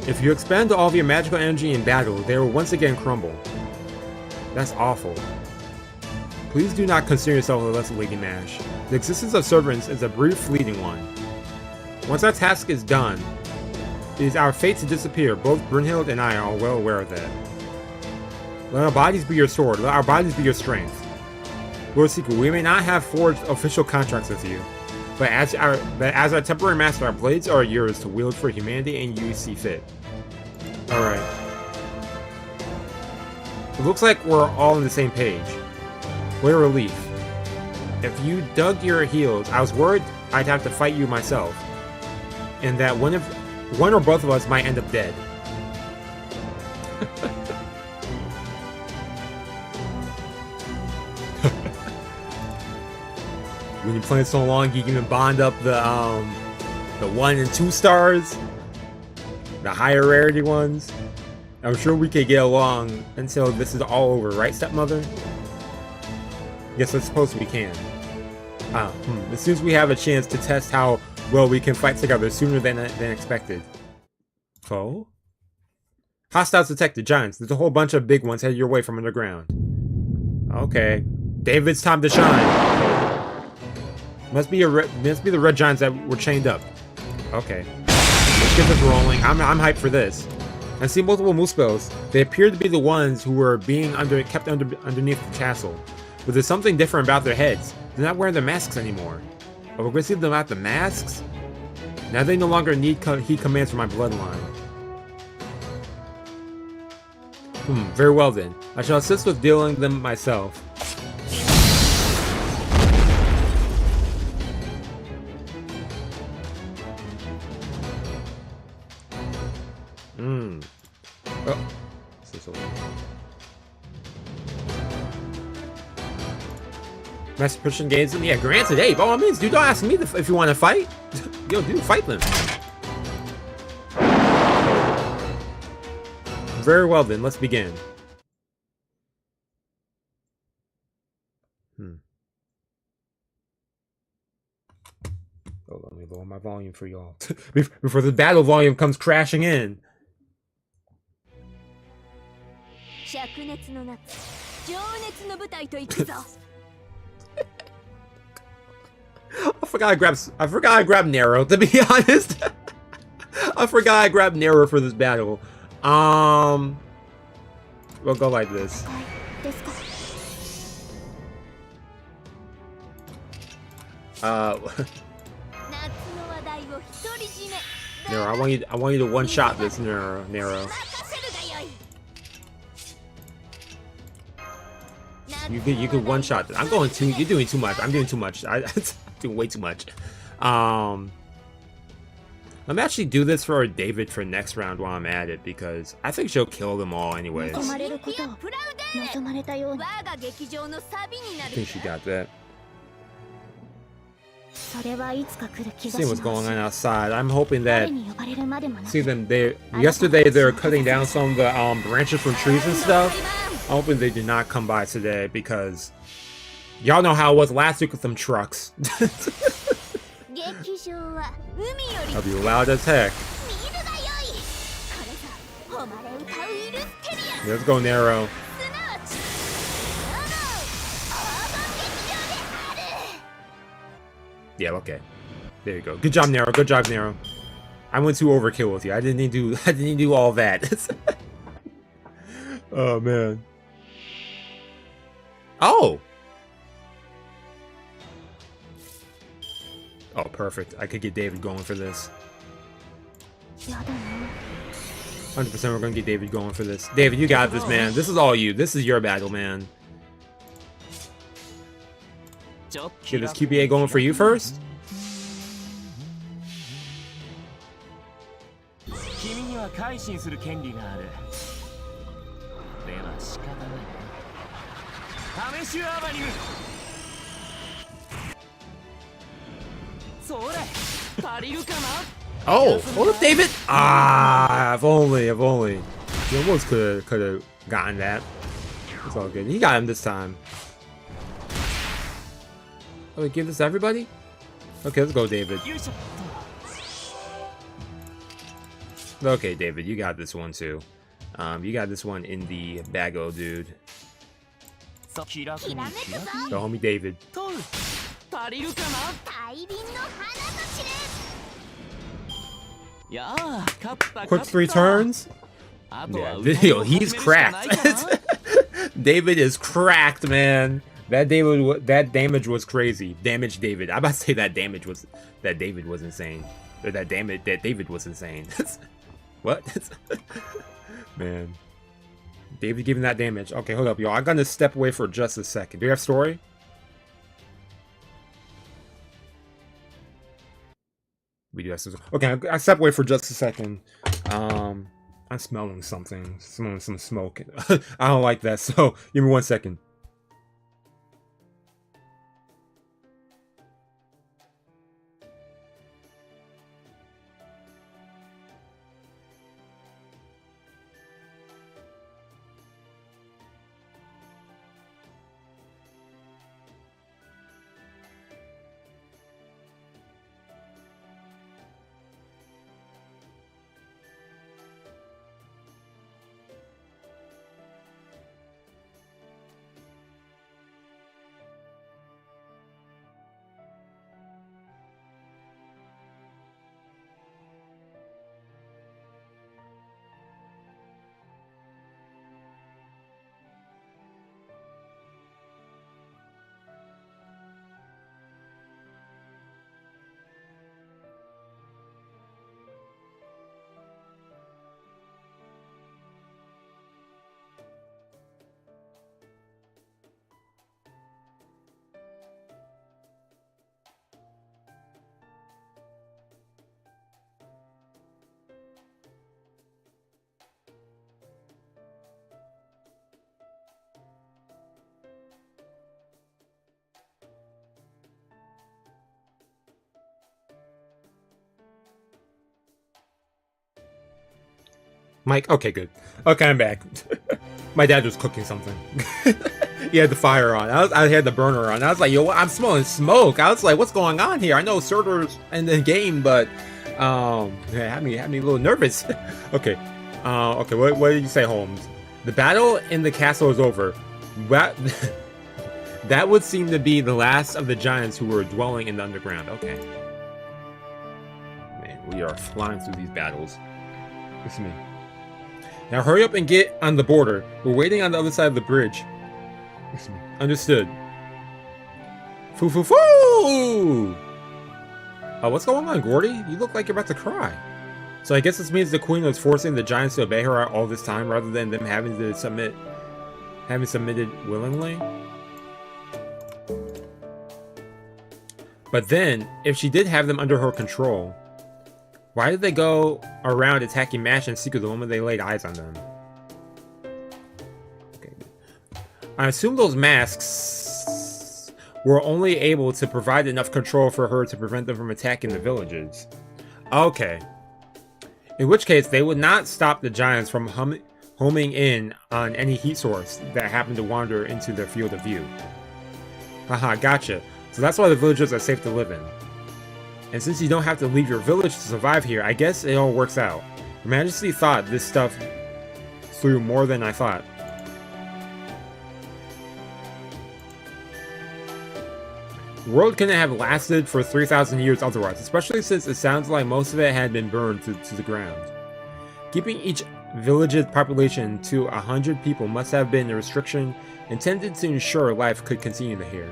If you expend all of your magical energy in battle, they will once again crumble. That's awful. Please do not concern yourself with less Lady Mash. The existence of servants is a brief, fleeting one. Once our task is done, it is our fate to disappear. Both Brynhild and I are well aware of that. Let our bodies be your sword. Let our bodies be your strength. Lord Seku, we may not have forged official contracts with you, but as our temporary master, our blades are yours to wield for humanity and you see fit. Alright. It looks like we're all on the same page. What a relief. If you dug your heels, I was worried I'd have to fight you myself, and that one or both of us might end up dead. When you play so long, you can even bond up the 1 and 2 stars, the higher rarity ones. I'm sure we could get along until this is all over, right, stepmother? Yes, I suppose we can. As soon as we have a chance to test how well we can fight together sooner than expected. Foe? Hostiles detected, giants. There's a whole bunch of big ones headed your way from underground. Okay. David's time to shine. Must be the red giants that were chained up. Okay. Let's get this rolling. I'm hyped for this. I see multiple Lostbelts. They appear to be the ones who were being kept underneath the castle. But there's something different about their heads. They're not wearing their masks anymore. Oh, we're gonna see them without the masks? Now they no longer need heat commands from my bloodline. Very well then. I shall assist with dealing them myself. Oh. Master Christian gains them? Yeah, granted. Hey, by all means, dude, don't ask me if you want to fight. Yo, dude, fight them. Very well then, let's begin. Oh, let me lower my volume for y'all. Before the battle volume comes crashing in. I forgot I grabbed Nero, to be honest. I forgot I grabbed Nero for this battle. We'll go like this. Nero, I want you to one-shot this, Nero. You could one-shot this. I'm going too. You're doing too much. I'm doing too much. I'm doing way too much. Let me actually do this for David for next round while I'm at it, because I think she'll kill them all anyways. I think she got that. See what's going on outside. I'm hoping that. See them. Yesterday they were cutting down some of the branches from trees and stuff. I'm hoping they did not come by today, because y'all know how it was last week with them trucks. I'll be loud as heck. Let's go, Nero. Yeah, okay. There you go. Good job, Nero. Good job, Nero. I went too overkill with you. I didn't need to do all that. Oh man. Oh. Oh, perfect. I could get David going for this. 100% we're gonna get David going for this. David, you got this, man. This is all you. This is your battle, man. Get this QBA going for you first. Oh, hold up, David. Ah, if only. You almost could have gotten that. It's all good. He got him this time. Oh, we give this to everybody? Okay, let's go, David. Okay, David, you got this one too. You got this one in the bago, dude. Go, homie David. Quick 3 turns? Yeah, he's cracked. David is cracked, man. That damage was crazy. Damage David. I'm about to say that David was insane. Or that David was insane. What? Man. David giving that damage. Okay, hold up, y'all. I'm gonna step away for just a second. Do you have story? We do have story. Okay, I step away for just a second. I'm smelling something. Smelling some smoke. I don't like that, so give me 1 second. Mike, okay, good. Okay, I'm back. My dad was cooking something. He had the fire on. I had the burner on. I was like, yo, I'm smelling smoke. I was like, what's going on here? I know servers in the game, but yeah, had me a little nervous. Okay. Okay, what did you say, Holmes? The battle in the castle is over. That would seem to be the last of the giants who were dwelling in the underground. Okay. Man, we are flying through these battles. Listen to me. Now hurry up and get on the border. We're waiting on the other side of the bridge. Understood. Foo foo foo! Oh, what's going on, Gordy? You look like you're about to cry. So I guess this means the queen was forcing the giants to obey her all this time rather than them having submitted willingly? But then, if she did have them under her control, why did they go around attacking Mash and Seku the moment they laid eyes on them? Okay. I assume those masks were only able to provide enough control for her to prevent them from attacking the villages. Okay. In which case, they would not stop the giants from homing in on any heat source that happened to wander into their field of view. Haha, gotcha. So that's why the villages are safe to live in. And since you don't have to leave your village to survive here, I guess it all works out. Your Majesty thought this stuff through more than I thought. The world couldn't have lasted for 3,000 years otherwise, especially since it sounds like most of it had been burned to the ground. Keeping each village's population to 100 people must have been a restriction intended to ensure life could continue here.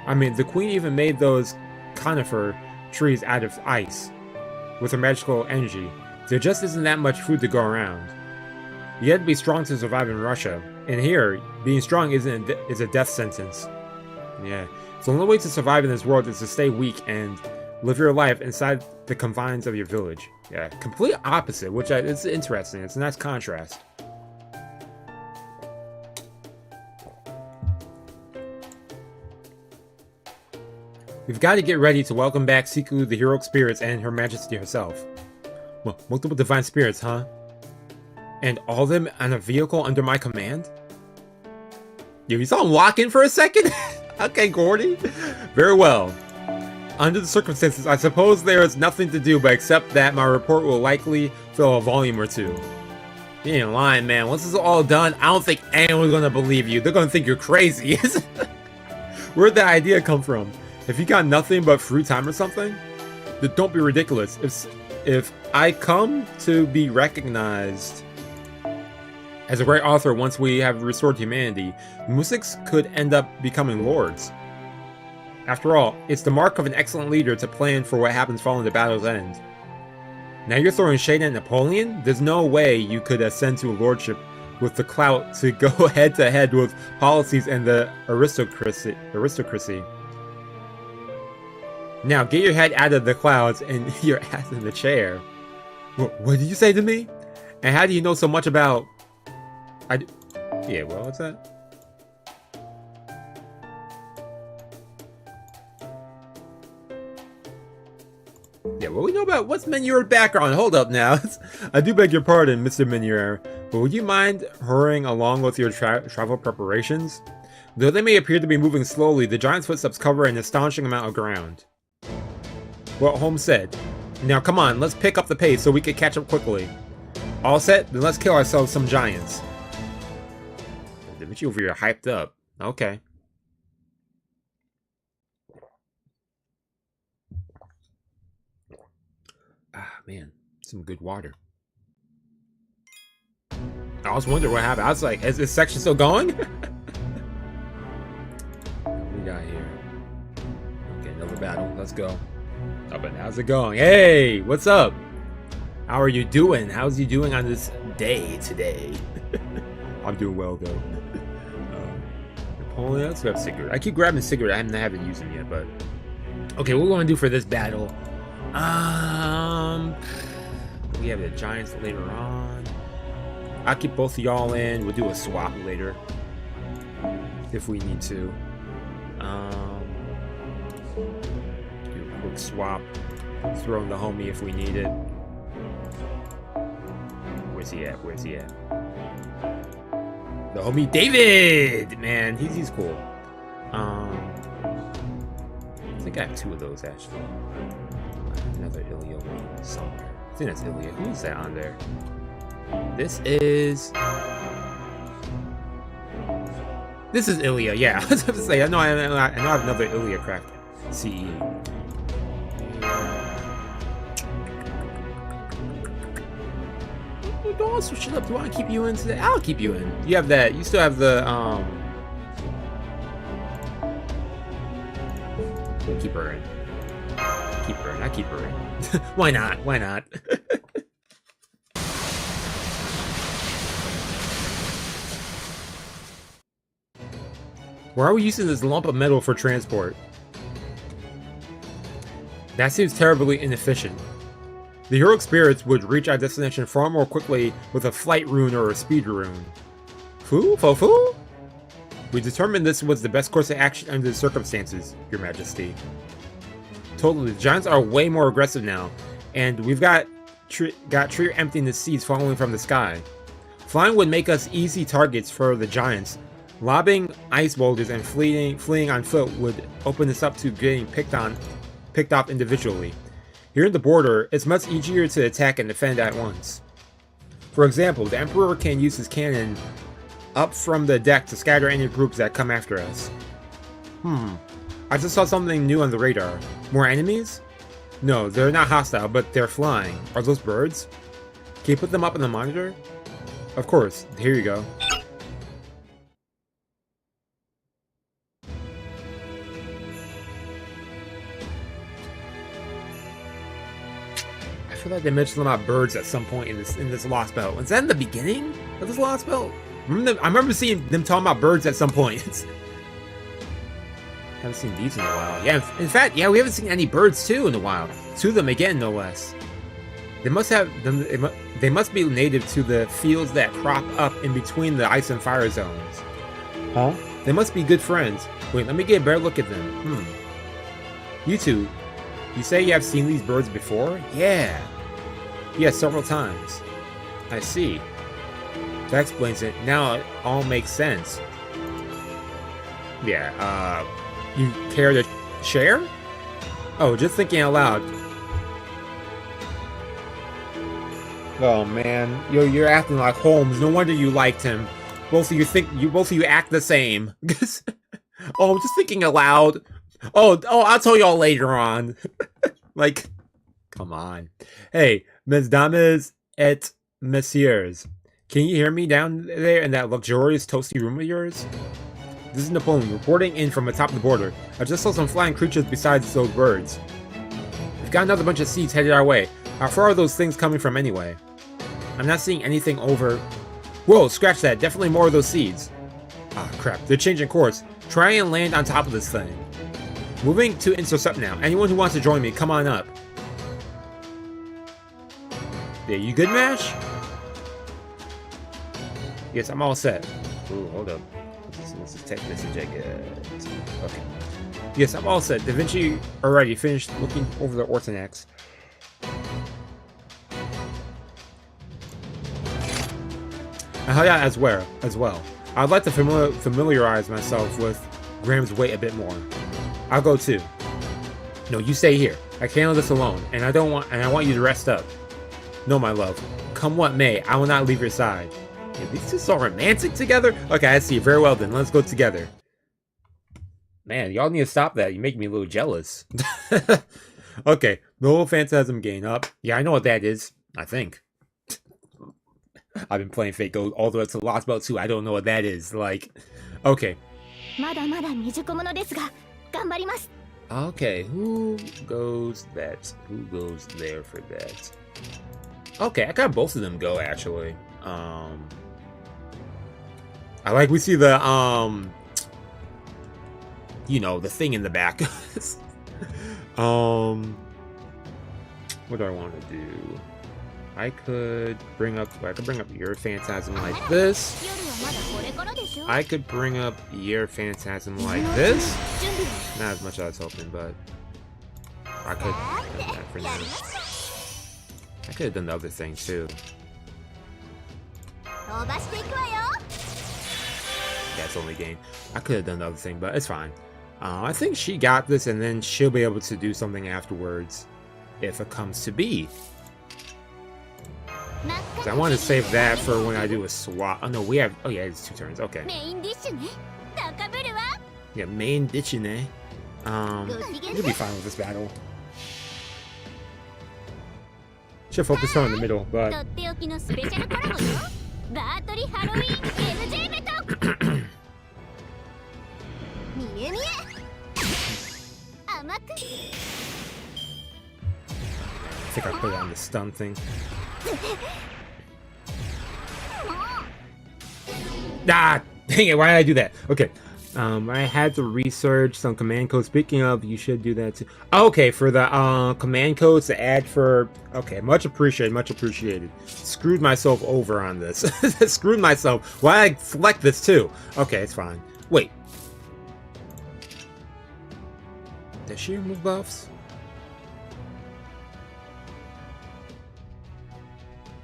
I mean, the queen even made those conifer trees out of ice with her magical energy. There just isn't that much food to go around. You had to be strong to survive in Russia, and here, being strong is a death sentence. Yeah, so the only way to survive in this world is to stay weak and live your life inside the confines of your village. Yeah, complete opposite, which it's interesting. It's a nice contrast. We've got to get ready to welcome back Seku, the heroic spirits, and Her Majesty herself. Well, multiple divine spirits, huh? And all of them on a vehicle under my command? You saw him walk in for a second? Okay, Gordy. Very well. Under the circumstances, I suppose there is nothing to do but accept that my report will likely fill a volume or two. You ain't lying, man. Once this is all done, I don't think anyone's gonna believe you. They're gonna think you're crazy. Where'd that idea come from? If you got nothing but free time or something, then don't be ridiculous. If I come to be recognized as a great author once we have restored humanity, Musics could end up becoming lords. After all, it's the mark of an excellent leader to plan for what happens following the battle's end. Now you're throwing shade at Napoleon? There's no way you could ascend to a lordship with the clout to go head-to-head with policies and the aristocracy. Now get your head out of the clouds and your ass in the chair. What did you say to me? And how do you know so much about... Yeah, well, what's that? Yeah, well, we know about what's Menuir's background. Hold up now. I do beg your pardon, Mr. Menuir, but would you mind hurrying along with your travel preparations? Though they may appear to be moving slowly, the giant's footsteps cover an astonishing amount of ground. What Holmes said. Now come on, let's pick up the pace so we can catch up quickly. All set? Then let's kill ourselves some giants. You over here hyped up. Okay. Ah, man. Some good water. I was wondering what happened. I was like, is this section still going? What we got here? Okay, another battle. Let's go. Oh, but how's it going? Hey, what's up? How are you doing? How's you doing on this day today? I'm doing well, though. Napoleon, let's grab cigarette. I keep grabbing cigarette. I haven't used them yet, but... Okay, what we're going to do for this battle... We have the giants later on. I'll keep both of y'all in. We'll do a swap later. If we need to. Do a quick swap. Throw in the homie if we need it. Where's he at? Where's he at? The homie David! Man, he's cool. I think I have two of those, actually. Another Ilya one somewhere. I think that's Ilya. Who's that on there? This is Ilya, yeah. I was about to say, I know I have another Ilya cracked. CE. Don't switch it up. Do I want to keep you in today? I'll keep you in. You have that. You still have the we'll keep her in. Keep her in. I keep her in. Why not? Why not? Why are we using this lump of metal for transport? That seems terribly inefficient. The heroic spirits would reach our destination far more quickly with a flight rune or a speed rune. Foo? We determined this was the best course of action under the circumstances, Your Majesty. Totally, the giants are way more aggressive now, and we've got tree emptying the seeds falling from the sky. Flying would make us easy targets for the giants. Lobbing ice boulders and fleeing on foot would open us up to getting picked off individually. Here in the border, it's much easier to attack and defend at once. For example, the Emperor can use his cannon up from the deck to scatter any groups that come after us. I just saw something new on the radar. More enemies? No, they're not hostile, but they're flying. Are those birds? Can you put them up on the monitor? Of course. Here you go. I feel like they mentioned about birds at some point in this Lostbelt. Was that in the beginning of this Lostbelt? I remember seeing them talking about birds at some point. Haven't seen these in a while. Yeah, in fact, yeah, we haven't seen any birds too in a while. Two of them again, no less. They must have them. They must be native to the fields that crop up in between the ice and fire zones. Huh? They must be good friends. Wait, let me get a better look at them. You two, you say you have seen these birds before? Yeah. Yes, several times. I see. That explains it. Now it all makes sense. Yeah, you care to share? Oh, just thinking out loud. Oh man, you're acting like Holmes. No wonder you liked him. Both of you act the same. Oh, I'm just thinking aloud. Oh, I'll tell y'all later on. Like, come on. Hey, mesdames et messieurs, can you hear me down there in that luxurious toasty room of yours? This is Napoleon reporting in from atop the border. I just saw some flying creatures besides those birds. We've got another bunch of seeds headed our way. How far are those things coming from anyway? I'm not seeing anything over... Whoa, scratch that. Definitely more of those seeds. Ah, crap. They're changing course. Try and land on top of this thing. Moving to intercept now. Anyone who wants to join me, come on up. Yeah, you good, Mash? Yes, I'm all set. Ooh, hold up. This is text message I get. Okay. Yes, I'm all set. Da Vinci already finished looking over the Ortonax. As well. I'd like to familiarize myself with Graham's weight a bit more. I'll go too. No, you stay here. I can't handle this alone, and I want you to rest up. No, my love. Come what may, I will not leave your side. Yeah, these two so romantic together? Okay, I see. Very well then. Let's go together. Man, y'all need to stop that. You make me a little jealous. Okay, the whole Phantasm game up. Yeah, I know what that is. I think. I've been playing Fate Go all the way to Lostbelt 2. I don't know what that is. Like, okay. Okay, who goes that? Who goes there for that? Okay, I got both of them go actually. I like we see the you know, the thing in the back. What do I want to do? I could bring up your Phantasm like this. I could bring up your Phantasm like this. Not as much as I was hoping, but I could have done that for now. I could have done the other thing too. That's only game. I could have done the other thing, but it's fine. I think she got this, and then she'll be able to do something afterwards, if it comes to be. I want to save that for when I do a swap. Oh no, we have. Oh yeah, it's 2 turns. Okay. Yeah, main ditching, eh? You'll be fine with this battle. Should focus her in the middle, but. I think I put it on the stun thing. Ah, dang it, why did I do that? Okay. I had to research some command codes. Speaking of, you should do that too. Okay, for the command codes to add for... Okay, much appreciated, much appreciated. Screwed myself over on this. Screwed myself. Why did I select this too? Okay, it's fine. Wait. Does she remove buffs?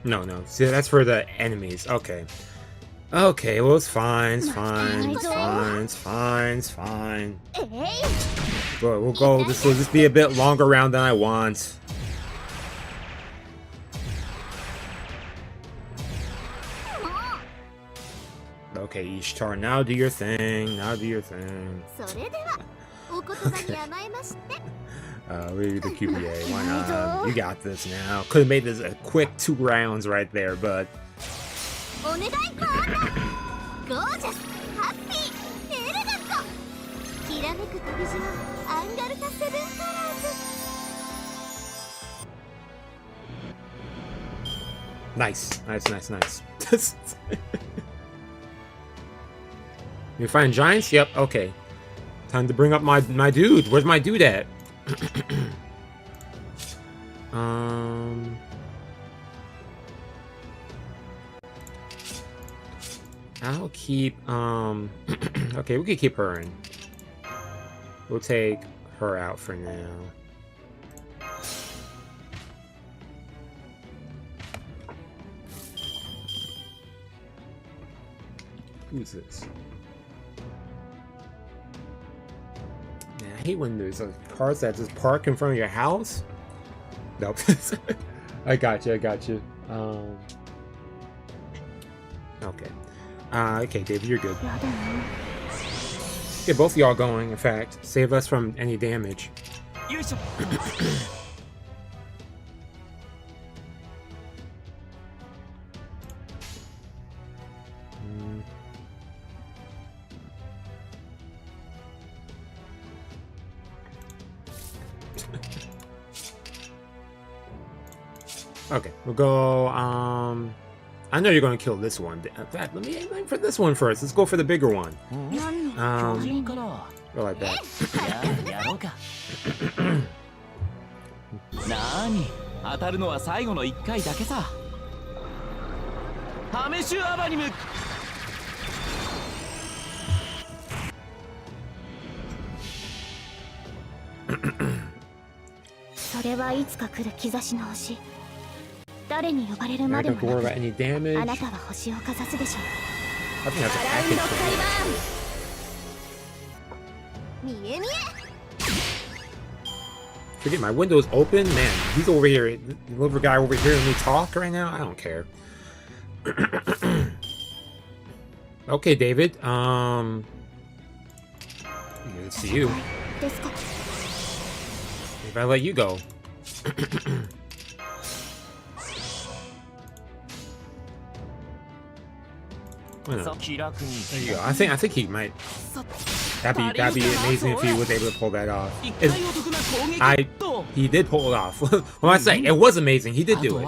No, no. See, that's for the enemies. Okay. Okay, well, it's fine, it's fine, it's fine, it's fine, it's fine. But we'll go. This will just be a bit longer round than I want. Okay, Ishtar, now do your thing. Now do your thing. Okay. We do the QBA. Why not? You got this now. Could have made this a quick 2 rounds right there, but. Nice, nice, nice, nice. You find giants? Yep. Okay. Time to bring up my dude. Where's my dude at? I'll keep, okay, we can keep her in. We'll take her out for now. Who's this? hate when there's cars that just park in front of your house. Nope. I got you. Okay. Okay, David, you're good. Get both of y'all going, in fact. Save us from any damage. Okay, we'll go, I know you're going to kill this one. In fact, let me aim for this one first. Let's go for the bigger one. Go like that. I don't worry about any damage. I think that's a package for me. Forget my window's open? Man, he's over here. The little guy over here and me talk right now? I don't care. Okay, David. Let's see you. If I let you go. There you go. I think he might. That'd be amazing if he was able to pull that off. He did pull it off. When I say it was amazing, he did do it.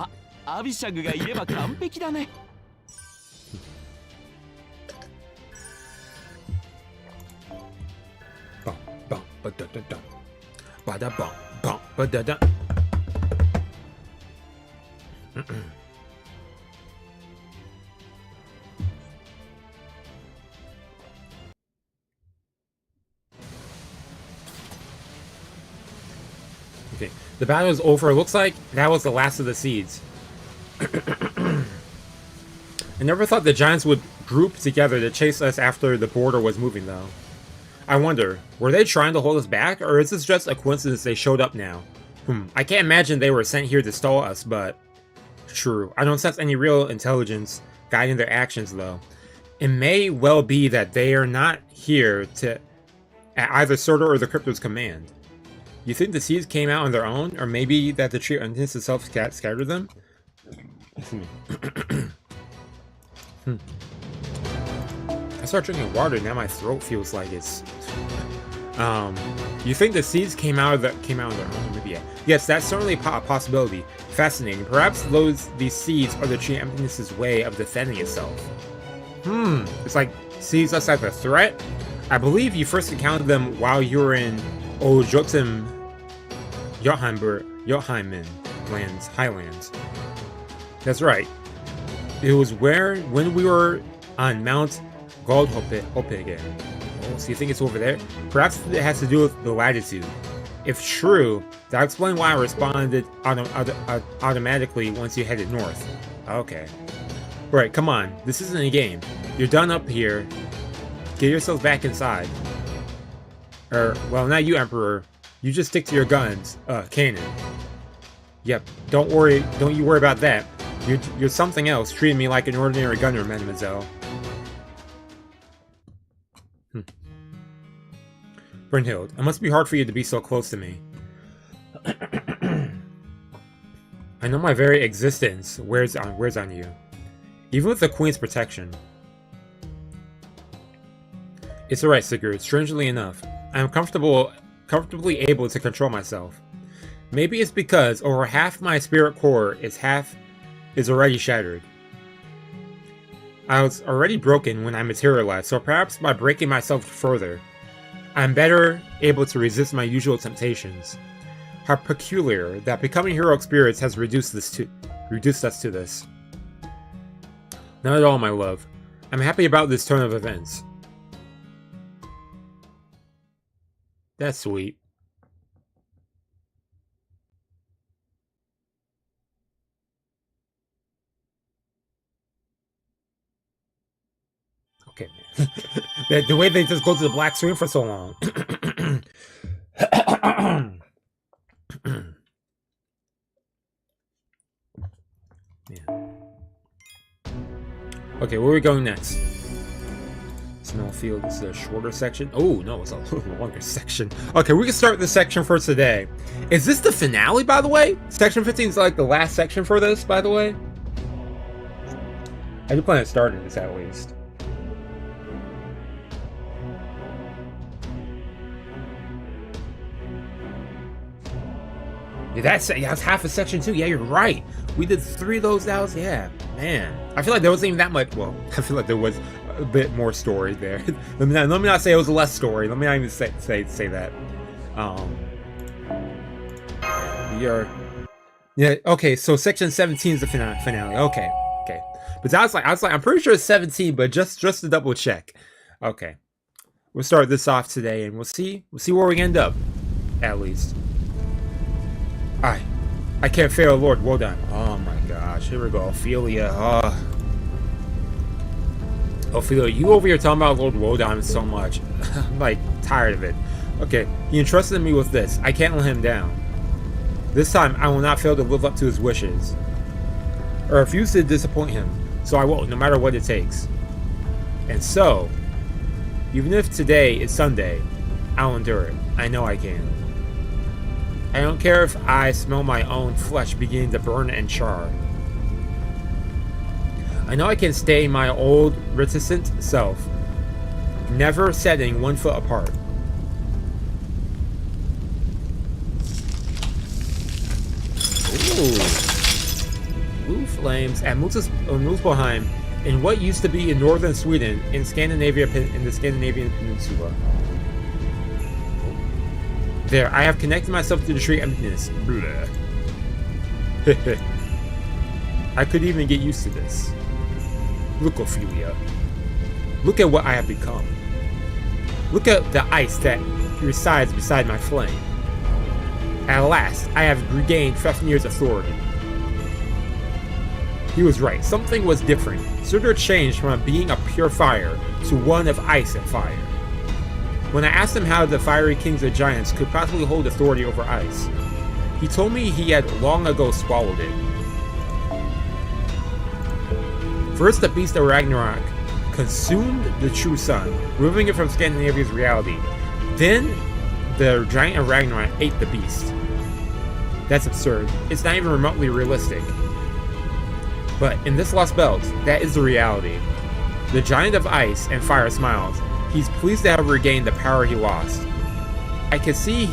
Okay, the battle is over. It looks like that was the last of the seeds. I never thought the giants would group together to chase us after the border was moving, though. I wonder, were they trying to hold us back, or is this just a coincidence they showed up now? I can't imagine they were sent here to stall us, but... True, I don't sense any real intelligence guiding their actions, though. It may well be that they are not here to... at either Sorter or the Crypto's command. You think the seeds came out on their own, or maybe that the tree of Untiness itself scattered them? I start drinking water, now my throat feels like it's... You think the seeds came out on their own? Maybe, yeah. Yes, that's certainly a possibility. Fascinating. Perhaps these seeds are the tree of Emptiness's way of defending itself. It's like sees us as a threat? I believe you first encountered them while you were in Jotunheimen lands, Highlands. That's right. It was when we were on Mount Götterdämmerung. Oh, so you think it's over there? Perhaps it has to do with the latitude. If true, that'll explain why I responded automatically once you headed north. Okay. Right, come on. This isn't a game. You're done up here. Get yourselves back inside. Well, not you, Emperor. You just stick to your guns. Kanan. Yep, don't you worry about that. You're something else, treating me like an ordinary gunner, mademoiselle. Brynhild, it must be hard for you to be so close to me. I know my very existence wears on you. Even with the Queen's protection. It's alright, Sigurd. Strangely enough, I am comfortably able to control myself. Maybe it's because over half my spirit core is already shattered. I was already broken when I materialized, so perhaps by breaking myself further, I'm better able to resist my usual temptations. How peculiar that becoming heroic spirits has reduced us to this. Not at all, my love. I'm happy about this turn of events. That's sweet. Okay, man. The way they just go to the black screen for so long. Yeah. Okay, where are we going next? Snowfield, this is a shorter section. Oh, no, it's a longer section. Okay, we can start this section for today. Is this the finale, by the way? Section 15 is like the last section for this, by the way. I do plan on starting this at least. Yeah, that's half a section too. Yeah, you're right. We did 3 of those. That was, yeah, man. I feel like there wasn't even that much. Well, I feel like there was a bit more story there. let me not say it was less story. Let me not even say that. We are. Yeah. Okay. So section 17 is the finale. Okay. Okay. But I was like, I'm pretty sure it's 17, but just to double check. Okay. We'll start this off today, and we'll see where we end up, at least. I can't fail, Lord. Well done. Oh my gosh. Here we go. Ophelia. Ophelia, you over here talking about Lord Wodan so much. I'm like tired of it. Okay, he entrusted me with this. I can't let him down. This time, I will not fail to live up to his wishes. I refuse to disappoint him, so I won't, no matter what it takes. And so, even if today is Sunday, I'll endure it. I know I can. I don't care if I smell my own flesh beginning to burn and char. I know I can stay my old, reticent self, never setting 1 foot apart. Ooh. Blue flames at Muspelheim, in what used to be in northern Sweden, in Scandinavia, in the Scandinavian peninsula. There, I have connected myself to the tree emptiness. Blah. I could even get used to this. Look, Ophelia. Look at what I have become. Look at the ice that resides beside my flame. At last, I have regained Fafnir's authority. He was right. Something was different. Surtur changed from a being of pure fire to one of ice and fire. When I asked him how the fiery kings of giants could possibly hold authority over ice, he told me he had long ago swallowed it. First, the beast of Ragnarok consumed the true sun, removing it from Scandinavia's reality. Then, the giant of Ragnarok ate the beast. That's absurd. It's not even remotely realistic. But in this Lostbelt, that is the reality. The giant of ice and fire smiles. He's pleased to have regained the power he lost. I can see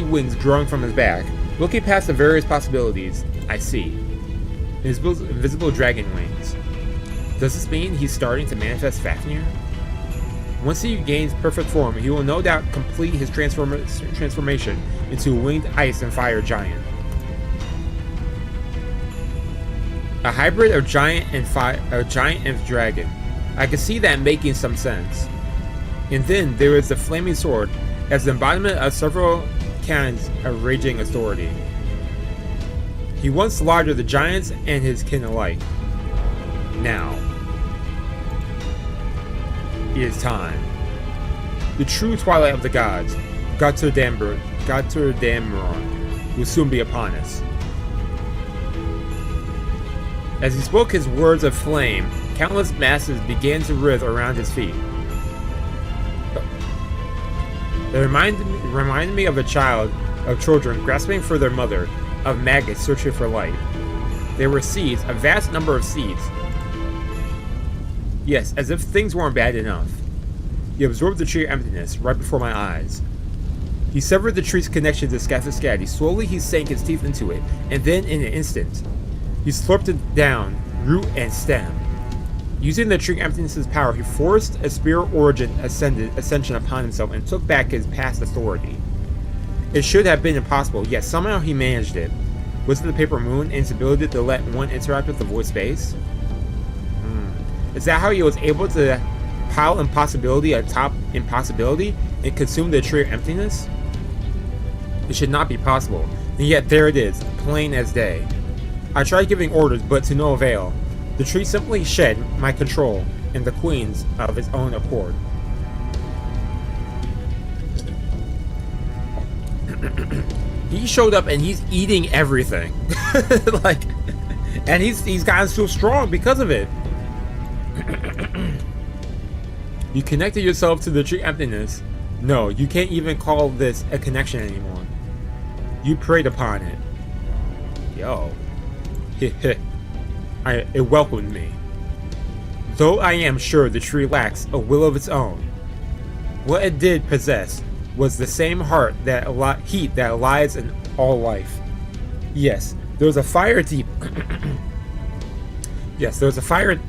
wings growing from his back. Looking past the various possibilities, I see invisible dragon wings. Does this mean he's starting to manifest Fafnir? Once he gains perfect form, he will no doubt complete his transformation into a winged ice and fire giant. A hybrid of giant and dragon. I can see that making some sense. And then there is the flaming sword as the embodiment of several kinds of raging authority. He once slaughtered the giants and his kin alike. Now, it is time. The true twilight of the gods, Götterdämmerung, will soon be upon us. As he spoke his words of flame, countless masses began to writhe around his feet. They reminded me of a child of children grasping for their mother, of maggots searching for light. They were seeds, a vast number of seeds. Yes, as if things weren't bad enough. He absorbed the tree of emptiness right before my eyes. He severed the tree's connection to Scathy. Slowly he sank his teeth into it, and then in an instant, he slurped it down, root and stem. Using the tree of emptiness's power, he forced a spirit origin ascension upon himself and took back his past authority. It should have been impossible, yet somehow he managed it. Was it the paper moon and its ability to let one interact with the void space? Is that how he was able to pile impossibility atop impossibility and consume the tree of emptiness? It should not be possible, and yet there it is, plain as day. I tried giving orders, but to no avail. The tree simply shed my control and the queen's of its own accord. He showed up and he's eating everything. Like, and he's gotten so strong because of it. You connected yourself to the tree emptiness. No, you can't even call this a connection anymore. You preyed upon it. Yo. It welcomed me. Though I am sure the tree lacks a will of its own, what it did possess was the same heart heat that lies in all life. Yes, there was a fire deep. Yes, there was a fire.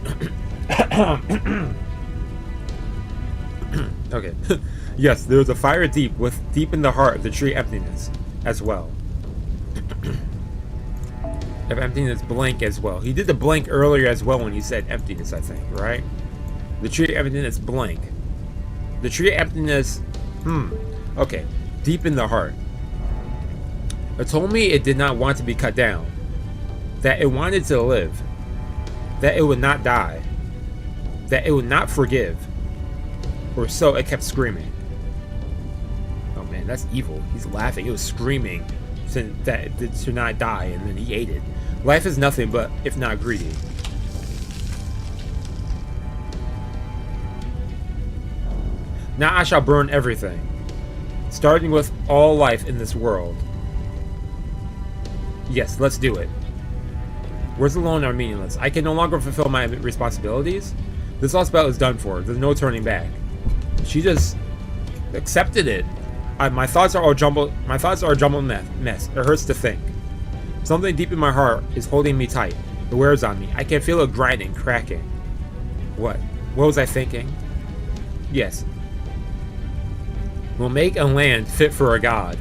Okay. Yes, there was a fire deep in the heart of the tree emptiness as well. Of emptiness blank as well. He did the blank earlier as well when he said emptiness, I think, right? The tree emptiness blank. The tree emptiness. Okay. Deep in the heart. It told me it did not want to be cut down. That it wanted to live. That it would not die. That it would not forgive. Or so it kept screaming. Oh man, that's evil. He's laughing. It was screaming to not die, and then he ate it. Life is nothing but if not greedy. Now I shall burn everything, starting with all life in this world. Yes, let's do it. Words alone are meaningless. I can no longer fulfill my responsibilities. This Lostbelt is done for. There's no turning back. She just accepted it. My thoughts are a jumbled mess. It hurts to think. Something deep in my heart is holding me tight. It wears on me. I can feel it grinding, cracking. What? What was I thinking? Yes. We'll make a land fit for a god.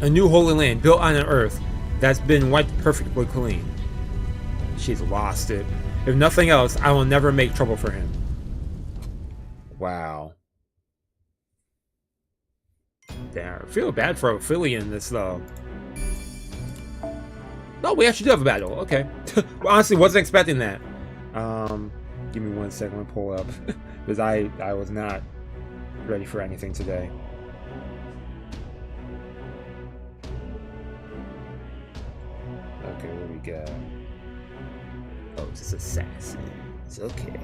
A new holy land built on an earth that's been wiped perfectly clean. She's lost it. If nothing else, I will never make trouble for him. Wow. Damn, I feel bad for Ophelia in this though. No, we actually do have a battle. Okay. Well, honestly, wasn't expecting that. Give me 1 second. Let me pull up because I was not ready for anything today. Okay, what do we got? Oh, it's just assassins. Okay.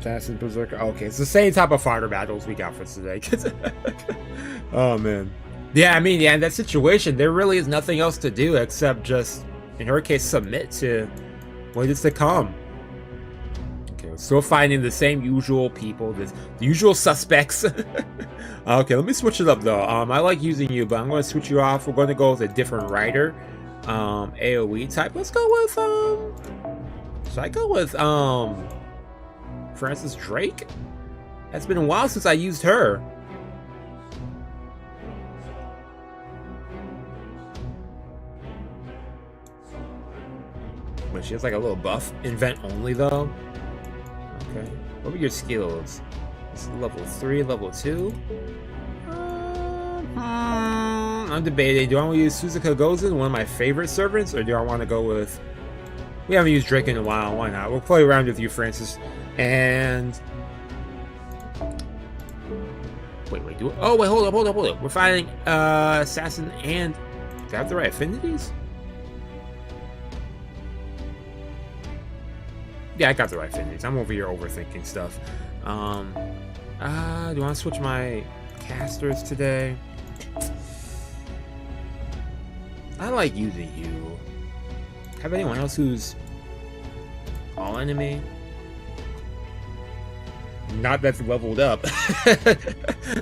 Assassin, Berserker. Okay, it's the same type of fighter battles we got for today. Oh man. Yeah, I mean, yeah, in that situation, there really is nothing else to do except just, in her case, submit to what is to come. Okay, we're still finding the same usual people, the usual suspects. Okay, let me switch it up though. I like using you, but I'm going to switch you off. We're going to go with a different writer, AOE type. Let's go with should I go with Francis Drake? It's been a while since I used her. But she has like a little buff. Invent only though. Okay. What are your skills? It's level 3, level 2. I'm debating. Do I want to use Suzuka Gozen, one of my favorite servants, or do I want to go with? We haven't used Drake in a while. Why not? We'll play around with you, Francis. And wait. Oh wait, hold up. We're fighting assassin and. Do I have the right affinities? Yeah, I got the right affinities. I'm over here overthinking stuff. Do I want to switch my casters today? I like using you. Have anyone else who's all enemy? Not that's leveled up.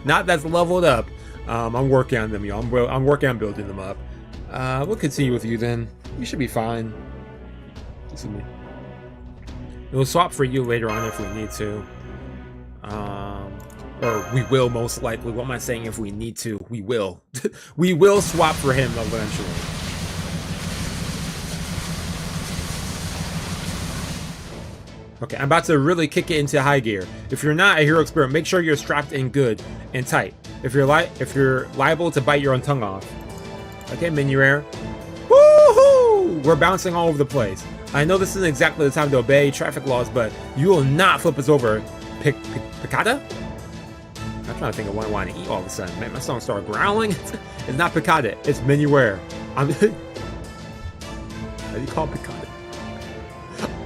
Not that's leveled up. I'm working on them, y'all. I'm working on building them up. We'll continue with you then. You should be fine. Listen to me. We'll swap for you later on if we need to. Or we will most likely. What am I saying? If we need to, we will. We will swap for him eventually. Okay, I'm about to really kick it into high gear. If you're not a hero expert, make sure you're strapped in good and tight. If you're liable to bite your own tongue off. Okay, Minuair. Woohoo! We're bouncing all over the place. I know this isn't exactly the time to obey traffic laws, but you will not flip us over. Picata? Okay, trying to think of what I want to eat all of a sudden. Man, my stomach started growling. It's not picada, it's menuere. How do you call it picada?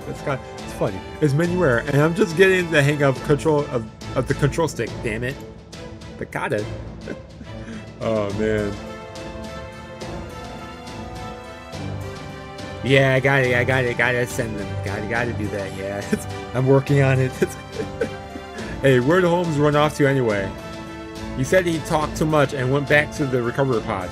It's funny. It's menuere, and I'm just getting the hang of control of the control stick. Damn it, picada. Oh man. Yeah, I gotta send them. Gotta do that. Yeah, I'm working on it. Hey, where'd Holmes run off to anyway? He said he talked too much and went back to the recovery pod.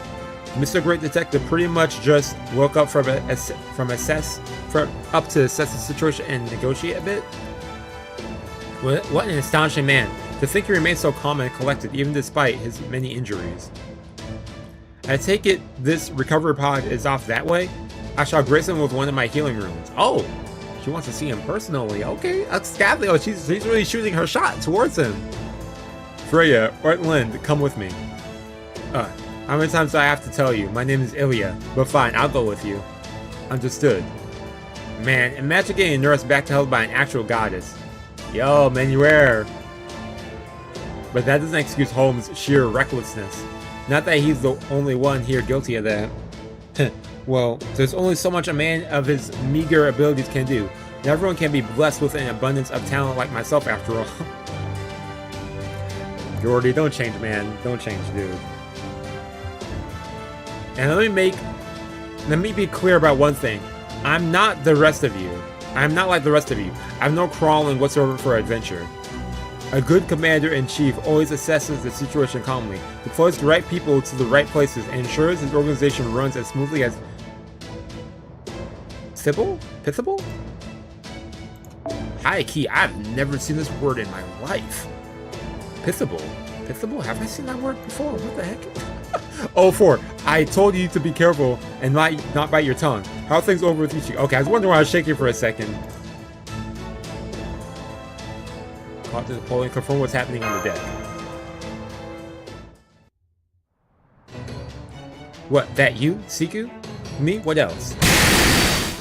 Mr. Great Detective pretty much just woke up to assess the situation and negotiate a bit. What an astonishing man! To think he remains so calm and collected even despite his many injuries. I take it this recovery pod is off that way. I shall grace him with one of my healing rooms. Oh, she wants to see him personally. Okay, Scadley. Oh, she's really shooting her shot towards him. Freya, Lynn, come with me. How many times do I have to tell you? My name is Ilya, but fine, I'll go with you. Understood. Man, imagine getting nursed back to health by an actual goddess. Yo, menuere. But that doesn't excuse Holmes' sheer recklessness. Not that he's the only one here guilty of that. Well, there's only so much a man of his meager abilities can do. And everyone can be blessed with an abundance of talent like myself after all. Jordy, don't change, man. Don't change, dude. And let me be clear about one thing. I'm not the rest of you. I'm not like the rest of you. I have no crawling whatsoever for adventure. A good commander-in-chief always assesses the situation calmly, deploys the right people to the right places, and ensures his organization runs as smoothly as... Pithable? Hi, Key, I've never seen this word in my life. Pithable? Have I seen that word before? What the heck? Oh, 4. I told you to be careful and not bite your tongue. How are things over with you? Okay, I was wondering why I was shaking for a second. Caught to the polling, confirm what's happening on the deck. What, that you, Seku? Me? What else?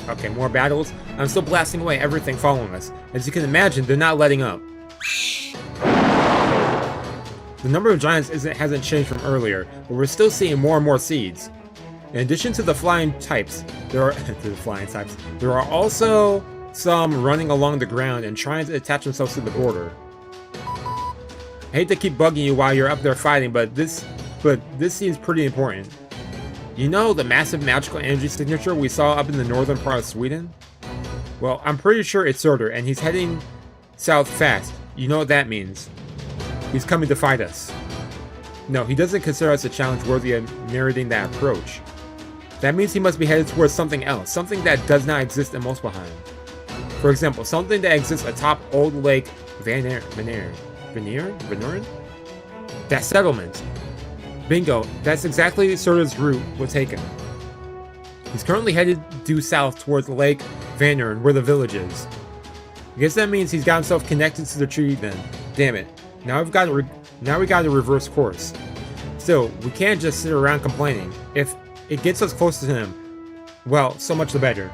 Okay, more battles. I'm still blasting away everything following us. As you can imagine, they're not letting up. The number of giants hasn't changed from earlier, but we're still seeing more and more seeds. In addition to the flying types, there are also some running along the ground and trying to attach themselves to the border. I hate to keep bugging you while you're up there fighting, but this seems pretty important. You know the massive magical energy signature we saw up in the northern part of Sweden? Well, I'm pretty sure it's Surtur, and he's heading south fast. You know what that means. He's coming to fight us. No, he doesn't consider us a challenge worthy of meriting that approach. That means he must be headed towards something else, something that does not exist in Muspelheim. For example, something that exists atop Old Lake Venerin? That settlement. Bingo, that's exactly Surtur's route we'll take him. He's currently headed due south towards Lake Venerin, where the village is. I guess that means he's got himself connected to the tree then. Damn it. Now we got to reverse course. Still, we can't just sit around complaining. If it gets us closer to him, well, so much the better.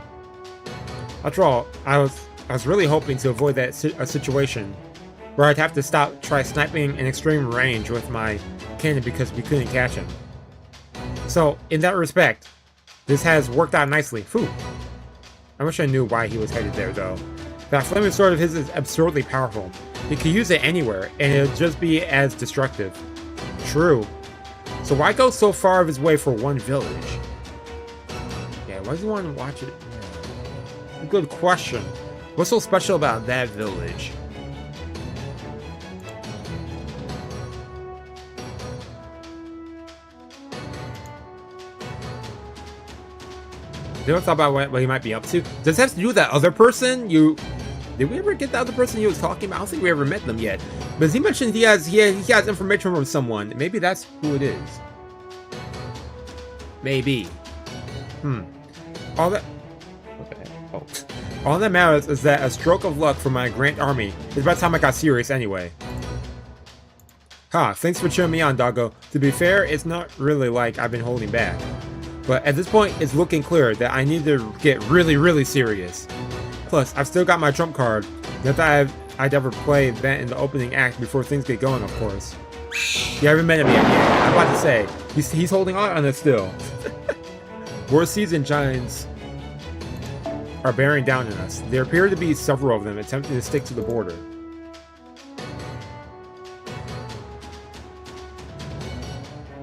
After all, I was really hoping to avoid a situation where I'd have to try sniping in extreme range with my cannon because we couldn't catch him. So, in that respect, this has worked out nicely. Phew. I wish I knew why he was headed there, though. That flaming sword of his is absurdly powerful. He could use it anywhere, and it would just be as destructive. True. So why go so far of his way for one village? Yeah, why does he want to watch it? Yeah. Good question. What's so special about that village? You ever thought about what he might be up to? Does it have to do with that other person? Did we ever get the other person he was talking about? I don't think we ever met them yet. But he mentioned he has information from someone. Maybe that's who it is. Maybe. All that. What the heck? Oh. All that matters is that a stroke of luck for my Grand Army is by the time I got serious anyway. Thanks for cheering me on, doggo. To be fair, it's not really like I've been holding back. But at this point, it's looking clear that I need to get really, really serious. Plus, I've still got my trump card. Not that I'd ever play that in the opening act before things get going, of course. You haven't met him yet. Yeah, I'm about to say he's holding on it still. War seasoned giants are bearing down on us. There appear to be several of them attempting to stick to the border.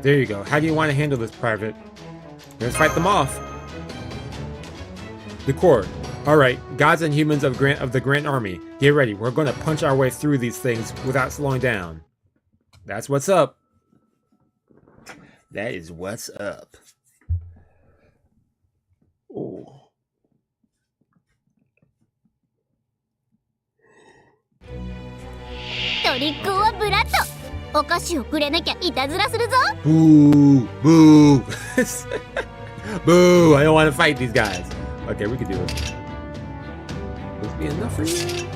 There you go. How do you want to handle this, Private? Let's fight them off. The Court. Alright, gods and humans of the Grand Army. Get ready. We're going to punch our way through these things without slowing down. That's what's up. That is what's up. Oh. Boo! Boo! Boo! I don't want to fight these guys. Okay, we can do it. Will this be enough for you?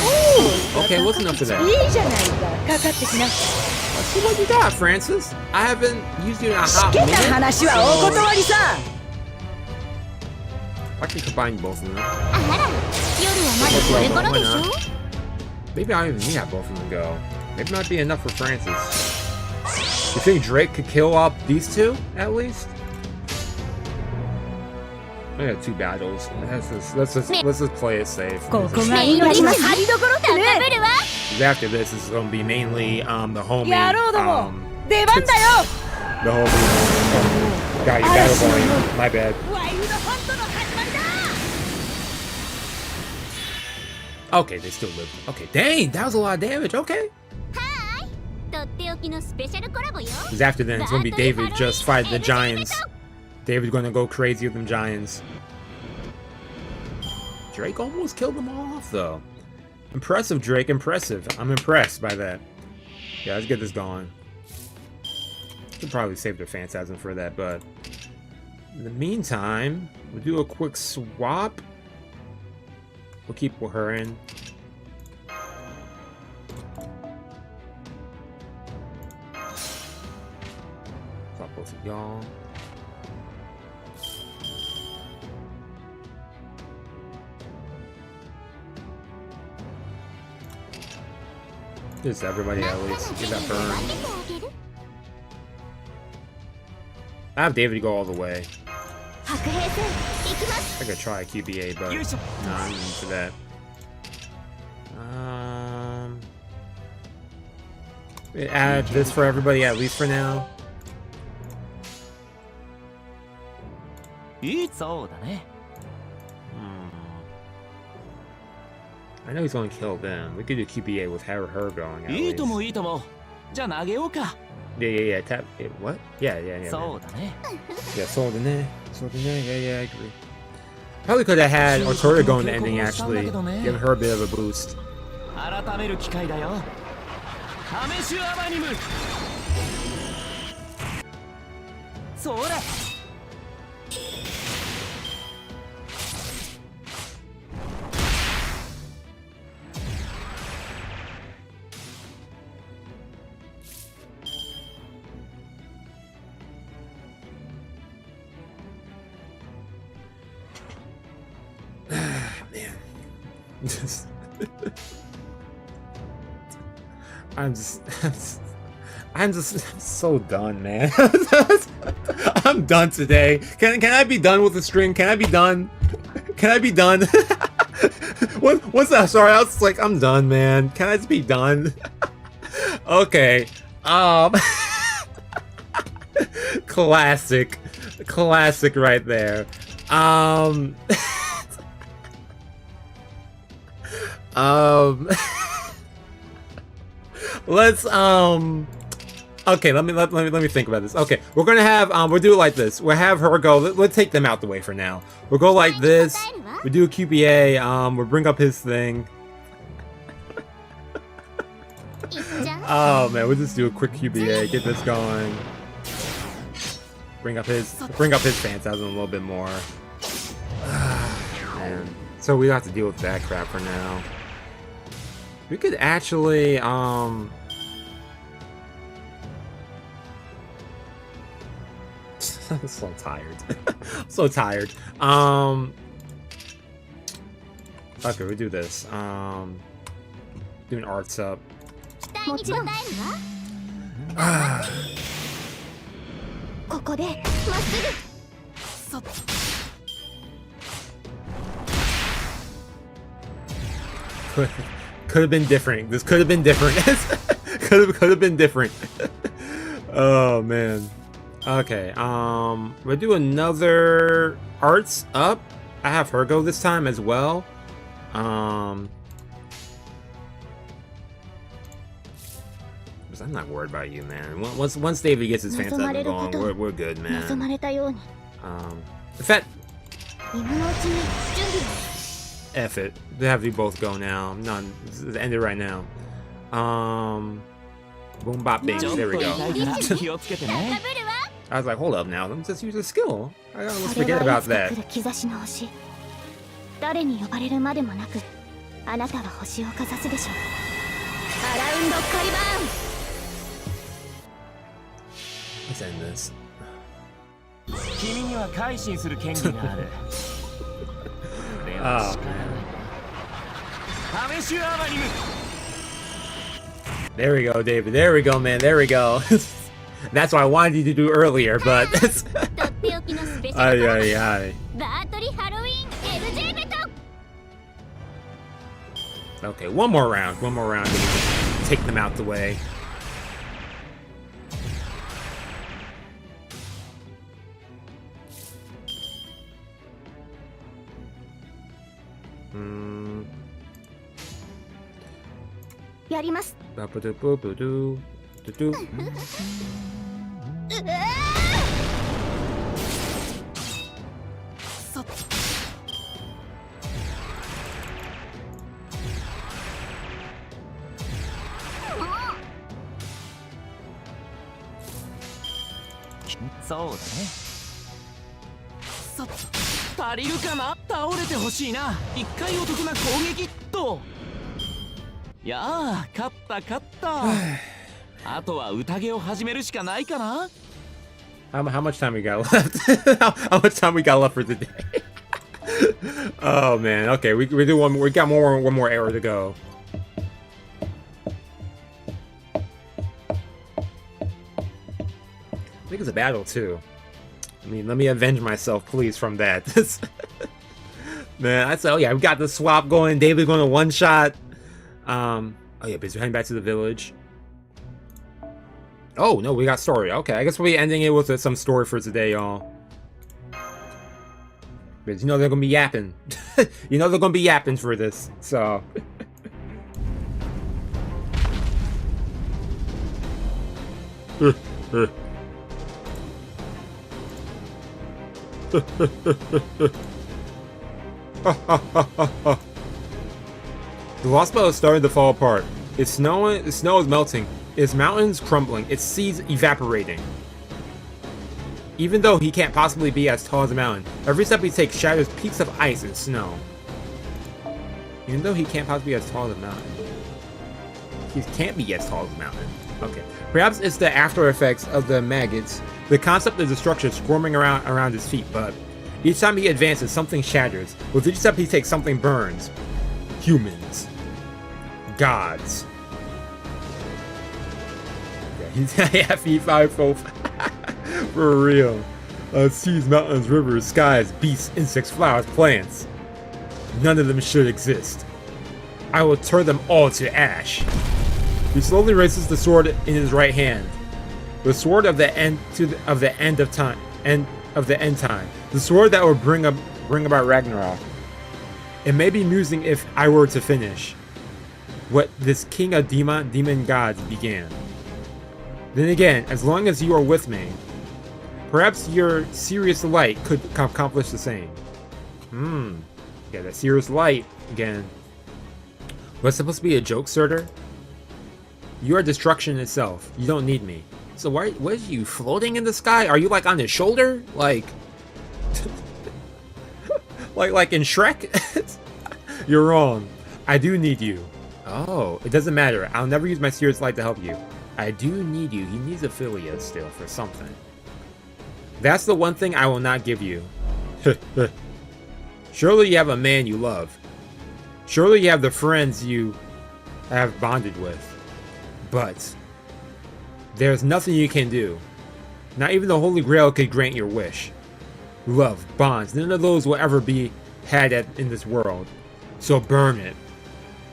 Ooh, okay, what's enough for that? Let's see what you got, Francis. I haven't used you in a hot minute. I can combine both of them. Maybe I don't even need to have both of them go. Maybe it might be enough for Francis. You think Drake could kill off these two, at least? I got 2 battles. Let's just play it safe. After this is going to be mainly the homie. The homie. Got you battle volume. My bad. Okay, they still live. Okay, dang, that was a lot of damage. Okay. Because after then, it's going to be David just fighting the giants. David's going to go crazy with them giants. Drake almost killed them all off, though. Impressive, Drake. Impressive. I'm impressed by that. Yeah, let's get this going. Should probably save the Phantasm for that, but in the meantime, we'll do a quick swap. We'll keep her in. Swap both of y'all. Just everybody at least get that burn. I have David go all the way. I could try a QBA, but no, I'm into that. Add this for everybody at least for now. I know he's going to kill them. We could do QBA with her going at least. Yeah. Tap. What? Yeah. Yeah, so the yeah, I agree. Probably could have had Artura go in the ending, actually. Give her a bit of a boost. I'm just so done, man. I'm done today. Can I be done with the string? Can I be done? Can I be done? What's that? Sorry, I was like, I'm done, man. Can I just be done? Okay. Classic right there. Let's okay, let me think about this. Okay, we're gonna have we'll do it like this. We'll have her go. Let's take them out the way for now. We'll go like this. We do a QBA. We'll bring up his thing. Oh man, we'll just do a quick QBA. Get this going. Bring up his Phantasm a little bit more. Man. So we have to deal with that crap for now. We could actually, I'm so tired. So tired. Okay, we do this. Doing arts up. Could have been different. This could have been different. could have been different. Oh man. Okay. We'll do another arts up. I have her go this time as well. I'm not worried about you, man. Once David gets his fans up and going, we're good, man. In fact, F it. They have you both go now. None. End it right now. Boom bop bing. There we go. I was like, hold up now. Let me just use a skill. I almost forget about that. Let's end this. Oh, man. There we go, David. There we go, man. There we go. That's what I wanted you to do earlier, but... Ay. Okay, one more round. One more round. Take them out the way. How much time we got left? How much time we got left for today? Oh man, okay, we do one more. We got one more hour to go. I think it's a battle too. I mean, let me avenge myself, please, from that. Man, I said, oh yeah, we got the swap going. David's going to one shot. Oh yeah, but he's heading back to the village. Oh no, we got story. Okay, I guess we'll be ending it with some story for today, y'all. Because you know they're gonna be yapping. You know they're gonna be yapping for this, so. The Lostbelt is starting to fall apart. It's snowing. The snow is melting. Its mountains crumbling. Its seas evaporating. Even though he can't possibly be as tall as a mountain, every step he takes shatters peaks of ice and snow. Even though he can't possibly be as tall as a mountain, he can't be as tall as a mountain. Okay. Perhaps it's the after effects of the maggots. The concept of destruction squirming around his feet, but each time he advances, something shatters. With each step he takes, something burns. Humans. Gods. Yeah, he's FE5 for real. Seas, mountains, rivers, skies, beasts, insects, flowers, plants. None of them should exist. I will turn them all to ash. He slowly raises the sword in his right hand. The sword of the end of time. The sword that will bring about Ragnarok. It may be amusing if I were to finish what this king of demon gods began. Then again, as long as you are with me, perhaps your serious light could accomplish the same. Yeah, that serious light again. Was it supposed to be a joke, Surtur? You are destruction itself. You don't need me. So what are you floating in the sky? Are you like on his shoulder? Like like in Shrek? You're wrong. I do need you. Oh, it doesn't matter. I'll never use my serious light to help you. I do need you. He needs Ophelia still for something. That's the one thing I will not give you. Surely you have a man you love. Surely you have the friends you have bonded with. But there's nothing you can do. Not even the Holy Grail could grant your wish. Love, bonds, none of those will ever be had in this world. So burn it.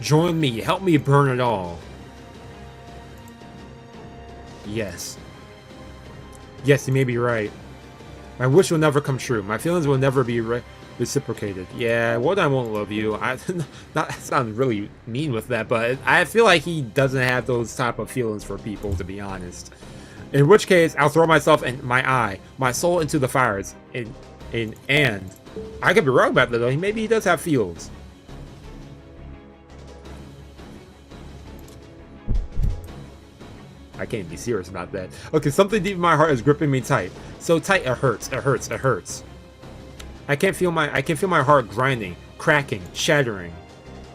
Join me, help me burn it all. Yes. Yes, you may be right. My wish will never come true. My feelings will never be reciprocated. Yeah, Wodan won't love you. That sounds really mean with that, but I feel like he doesn't have those type of feelings for people, to be honest. In which case, I'll throw myself and my soul into the fires. And I could be wrong about that though. Maybe he does have feels. I can't be serious about that. Okay, something deep in my heart is gripping me tight. So tight it hurts. It hurts. It hurts. I can feel my heart grinding, cracking, shattering.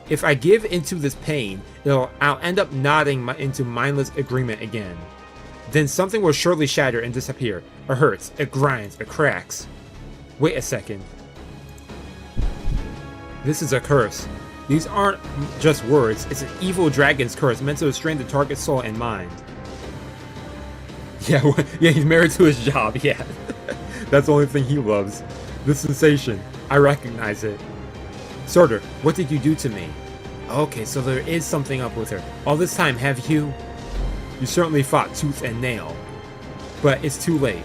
If I give into this pain, I'll end up nodding into mindless agreement again. Then something will surely shatter and disappear. It hurts. It grinds. It cracks. Wait a second. This is a curse. These aren't just words. It's an evil dragon's curse meant to restrain the target's soul and mind. Yeah, he's married to his job, yeah. That's the only thing he loves. The sensation. I recognize it. Sorter, what did you do to me? Okay, so there is something up with her. All this time, have you? You certainly fought tooth and nail. But it's too late.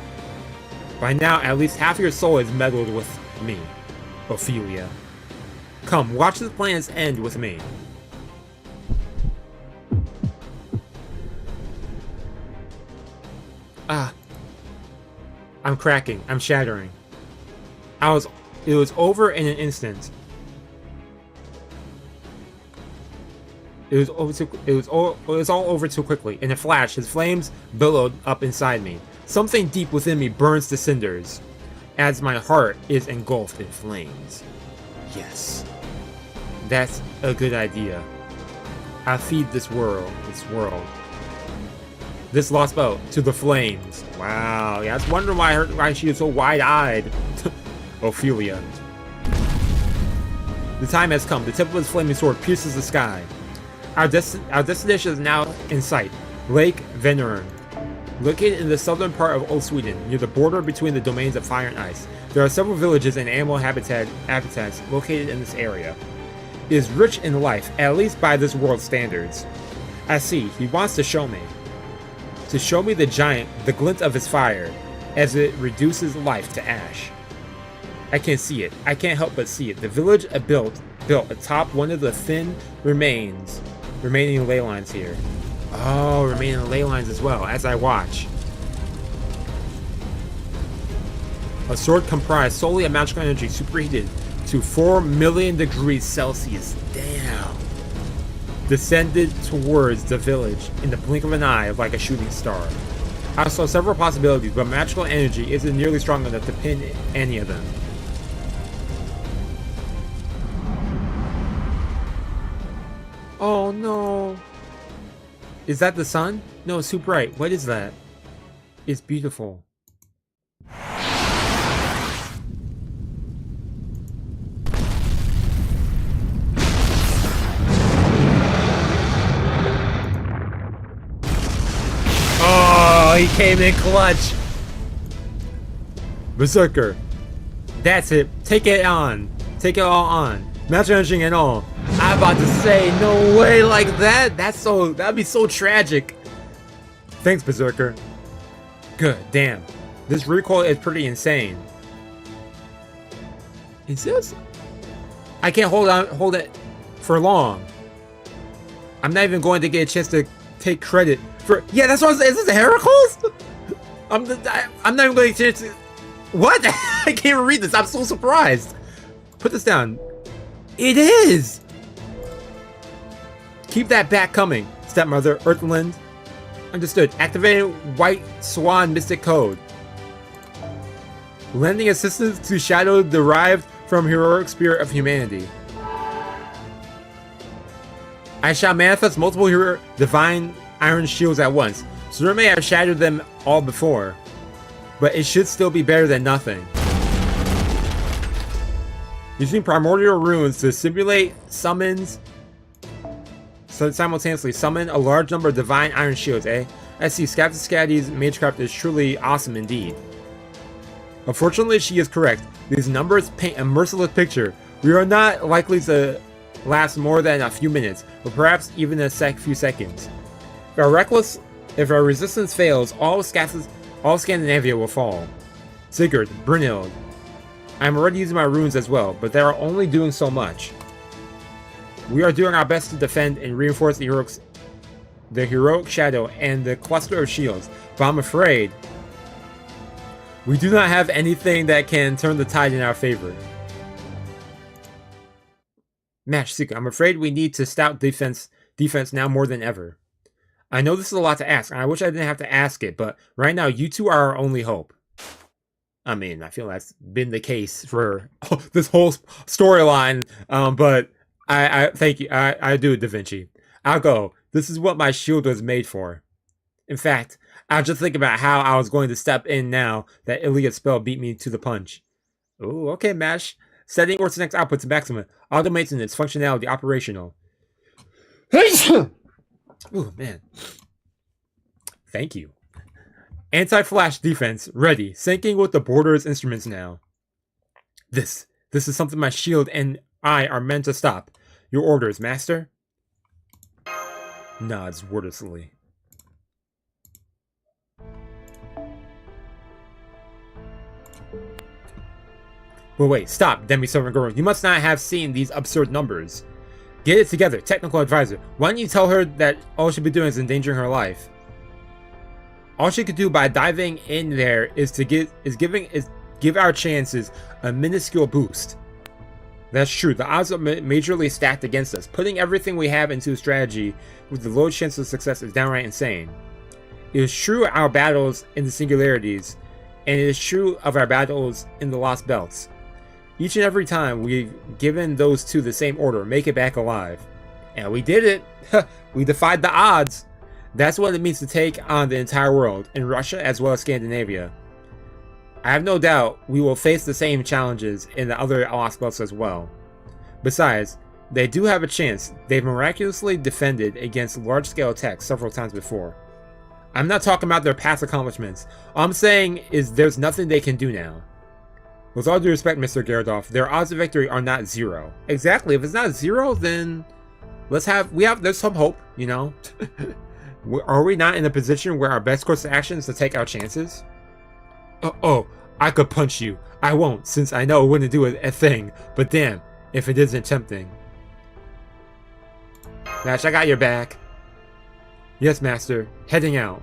By now, at least half your soul is meddled with me, Ophelia. Come, watch the planet's end with me. I'm cracking. I'm shattering. It was over in an instant. It was all over too quickly. In a flash, his flames billowed up inside me. Something deep within me burns to cinders, as my heart is engulfed in flames. Yes, that's a good idea. I feed this world. This Lostbelt to the flames. Wow, yeah, I was wondering why she is so wide-eyed. Ophelia. The time has come. The tip of his flaming sword pierces the sky. Our destination is now in sight. Lake Vättern. Located in the southern part of Old Sweden, near the border between the domains of fire and ice, there are several villages and animal habitats located in this area. It is rich in life, at least by this world's standards. I see, he wants to show me. To show me the giant, the glint of his fire, as it reduces life to ash. I can see it. I can't help but see it. The village built atop one of the thin remaining ley lines here. Oh, remaining ley lines as well, as I watch. A sword comprised solely of magical energy superheated to 4 million degrees Celsius. Damn. Descended towards the village in the blink of an eye like a shooting star. I saw several possibilities, but magical energy isn't nearly strong enough to pin any of them. Oh no. Is that the sun? No, it's too bright. What is that? It's beautiful. Oh, he came in clutch. Berserker. That's it. Take it on. Take it all on. Match engine and all. I'm about to say, no way like that. That'd be so tragic. Thanks, Berserker. Good, damn. This recoil is pretty insane. Is this? I can't hold it for long. I'm not even going to get a chance to take credit for. Yeah, that's what I was saying. Is this Heracles? I'm not even going to get a chance to. What? I can't even read this. I'm so surprised. Put this down. It is! Keep that back coming, stepmother, Earthland. Understood. Activating White Swan Mystic Code. Lending assistance to Shadow derived from heroic spirit of humanity. I shall manifest multiple divine iron shields at once. So may have shattered them all before, but it should still be better than nothing. Using primordial runes to simulate summons, so simultaneously summon a large number of divine iron shields, eh? I see, Captain Scatty's magecraft is truly awesome indeed. Unfortunately, she is correct. These numbers paint a merciless picture. We are not likely to last more than a few minutes, or perhaps even a few seconds. If our resistance fails, all Scandinavia will fall. Sigurd, Brynhild. I am already using my runes as well, but they are only doing so much. We are doing our best to defend and reinforce the heroic shadow and the cluster of shields, but I'm afraid we do not have anything that can turn the tide in our favor. Match Seeker, I'm afraid we need to stout defense now more than ever. I know this is a lot to ask, and I wish I didn't have to ask it, but right now you two are our only hope. I mean, I feel that's been the case for this whole storyline, but I thank you. I do, Da Vinci. I'll go. This is what my shield was made for. In fact, I'll just think about how I was going to step in now that Iliad's spell beat me to the punch. Oh, okay, Mash. Setting Orthodox output to maximum. Auto maintenance functionality operational. Oh, man. Thank you. Anti-flash defense ready. Syncing with the border's instruments now. This is something my shield and I are meant to stop. Your orders, master? Nods wordlessly. But wait, stop, Demi-Servant Girl. You must not have seen these absurd numbers. Get it together, technical advisor. Why don't you tell her that all she'll be doing is endangering her life? All she could do by diving in there is to give our chances a minuscule boost. That's true. The odds are majorly stacked against us. Putting everything we have into a strategy with the low chance of success is downright insane. It is true of our battles in the singularities, and it is true of our battles in the Lost Belts. Each and every time we've given those two the same order, make it back alive. And we did it. We defied the odds. That's what it means to take on the entire world, in Russia as well as Scandinavia. I have no doubt we will face the same challenges in the other Lost Belts as well. Besides, they do have a chance. They've miraculously defended against large-scale attacks several times before. I'm not talking about their past accomplishments. All I'm saying is there's nothing they can do now. With all due respect, Mr. Gyarados, their odds of victory are not zero. Exactly. If it's not zero, then there's some hope, you know? Are we not in a position where our best course of action is to take our chances? Oh, I could punch you. I won't, since I know it wouldn't do a thing. But damn, if it isn't tempting. Match, I got your back. Yes, master. Heading out.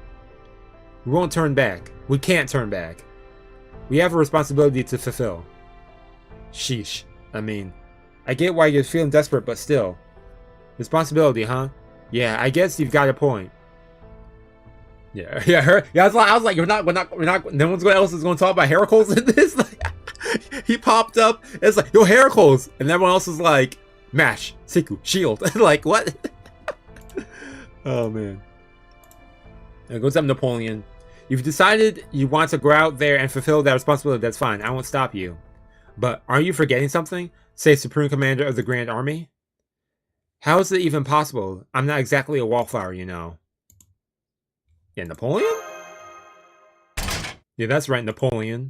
We won't turn back. We can't turn back. We have a responsibility to fulfill. Sheesh. I mean, I get why you're feeling desperate, but still. Responsibility, huh? Yeah, I guess you've got a point. Yeah. I was like, we're not. No one's else is going to talk about Heracles in this. Like, he popped up. It's like, yo, Heracles, and everyone else is like, Mash, Seku, Shield. Like, what? Oh man. It goes up Napoleon. You've decided you want to go out there and fulfill that responsibility. That's fine. I won't stop you. But aren't you forgetting something? Say, Supreme Commander of the Grand Army? How is it even possible? I'm not exactly a wallflower, you know. Yeah, Napoleon? Yeah, that's right, Napoleon.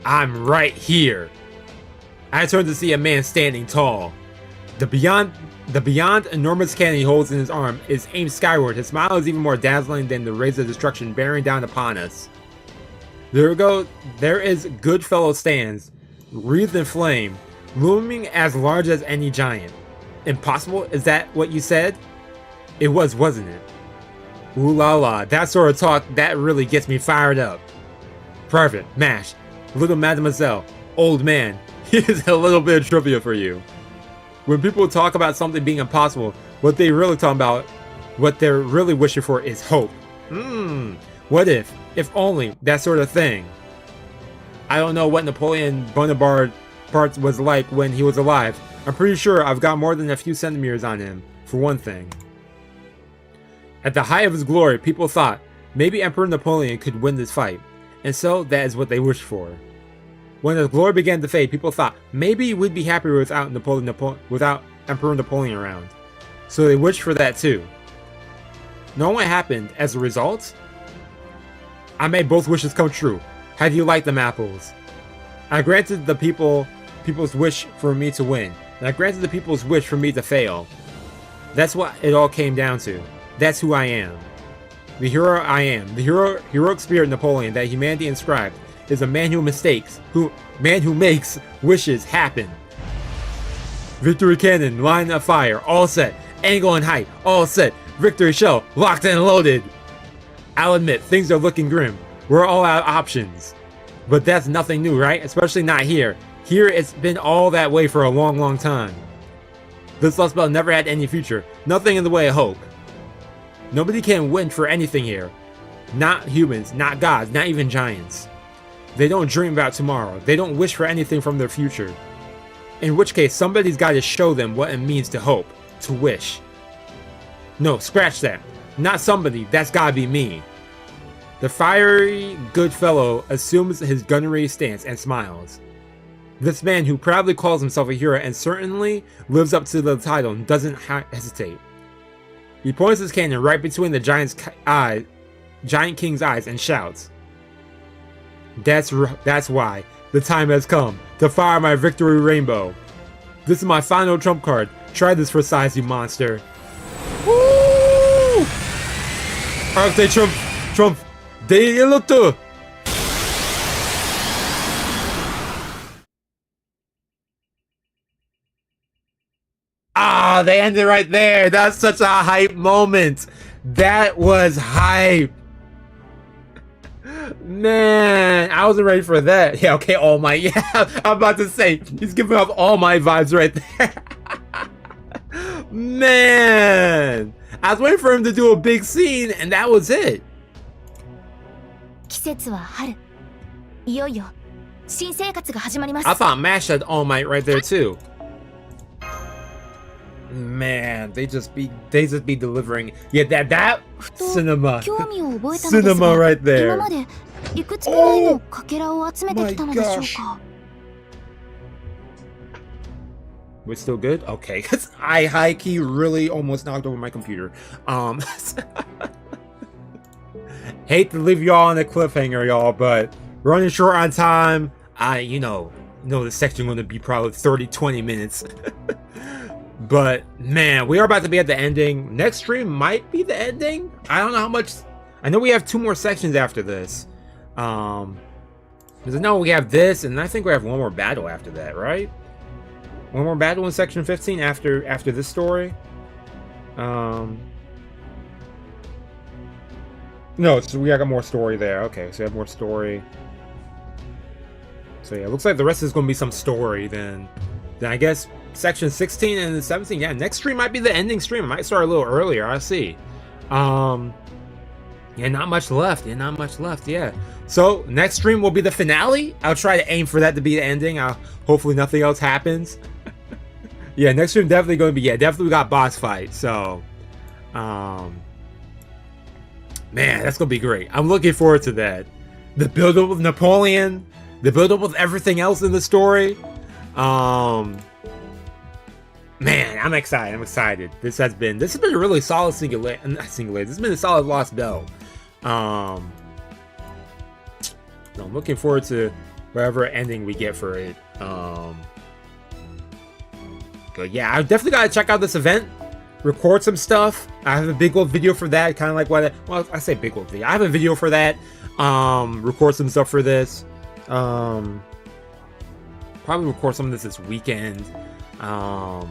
I'm right here. I turned to see a man standing tall. The beyond enormous cannon he holds in his arm is aimed skyward. His smile is even more dazzling than the rays of destruction bearing down upon us. There we go. There is Goodfellow stands, wreathed in flame, looming as large as any giant. Impossible? Is that what you said? It was, wasn't it? Ooh la la, that sort of talk, that really gets me fired up. Private, Mash, little mademoiselle, old man, here's a little bit of trivia for you. When people talk about something being impossible, what they really talking about, what they're really wishing for is hope. What if only, that sort of thing. I don't know what Napoleon Bonaparte was like when he was alive. I'm pretty sure I've got more than a few centimeters on him, for one thing. At the height of his glory, people thought maybe Emperor Napoleon could win this fight. And so that is what they wished for. When the glory began to fade, people thought maybe we'd be happier without without Emperor Napoleon around. So they wished for that too. Knowing what happened as a result, I made both wishes come true. How do you like them apples? I granted the people's wish for me to win, and I granted the people's wish for me to fail. That's what it all came down to. That's who I am. The hero I am. The heroic spirit Napoleon that humanity inscribed is a man who makes wishes happen. Victory cannon, line of fire, all set. Angle and height, all set. Victory shell, locked and loaded. I'll admit, things are looking grim. We're all out of options. But that's nothing new, right? Especially not here. Here it's been all that way for a long, long time. This Lostbelt never had any future. Nothing in the way of hope. Nobody can win for anything here. Not humans, not gods, not even giants. They don't dream about tomorrow. They don't wish for anything from their future. In which case, somebody's got to show them what it means to hope, to wish. No, scratch that. Not somebody, that's gotta be me. The fiery good fellow assumes his gunnery stance and smiles. This man who proudly calls himself a hero and certainly lives up to the title doesn't hesitate. He points his cannon right between the giant king's eyes and shouts, That's why the time has come to fire my victory rainbow. This is my final trump card. Try this for size, you monster. Woo! Arctic Trump, Deilutu! Ah, they ended right there. That's such a hype moment. That was hype. Man, I wasn't ready for that. Yeah, okay, All Might. Yeah, I'm about to say, he's giving off All Might vibes right there. Man, I was waiting for him to do a big scene, and that was it. I thought Mash had All Might right there too. Man, they just be delivering. Yeah, that cinema right there. Oh my gosh. We're still good? Okay, because I high-key really almost knocked over my computer. Hate to leave y'all on a cliffhanger, y'all, but we're running short on time. You know this section going to be probably 30-20 minutes. But man, we are about to be at the ending. Next stream might be the ending. I don't know how much. I know we have 2 more sections after this. Because I know we have this, and I think we have one more battle after that, right? One more battle in section 15 after this story. No, so we got more story there. Okay, so we have more story. So yeah, it looks like the rest is going to be some story then I guess section 16 and 17. Yeah, next stream might be the ending stream. I might start a little earlier. I'll see. Yeah, not much left. Yeah. So next stream will be the finale. I'll try to aim for that to be the ending. Hopefully nothing else happens. Yeah, next stream definitely going to be. Yeah, definitely we got boss fight. So, man, that's going to be great. I'm looking forward to that. The build up with Napoleon. The build up with everything else in the story. Man, I'm excited. This has been a really solid This has been a solid Lostbelt. I'm looking forward to whatever ending we get for it. But yeah, I definitely gotta check out this event, record some stuff. I have a big old video for that, kind of like I say big old video. I have a video for that. Record some stuff for this. Probably record some of this weekend. I'm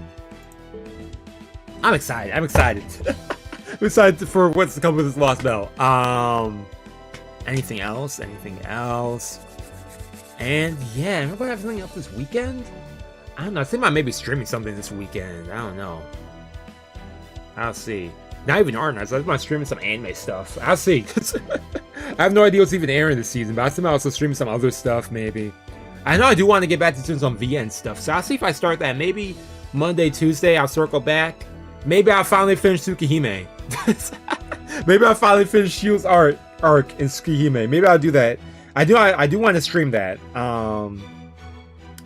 excited. I'm excited for what's to come with this Lostbelt. Anything else? And yeah, am I gonna have something up this weekend? I don't know. I think I might maybe streaming something this weekend. I don't know. I'll see. Not even art nights. I might streaming some anime stuff. I'll see. I have no idea what's even airing this season, but I think I'll also stream some other stuff maybe. I know I do want to get back to doing some VN stuff, so I'll see if I start that. Maybe Monday, Tuesday, I'll circle back. Maybe I'll finally finish Tsukihime. Maybe I'll finally finish Shields arc in Tsukihime. Maybe I'll do that. I do want to stream that. I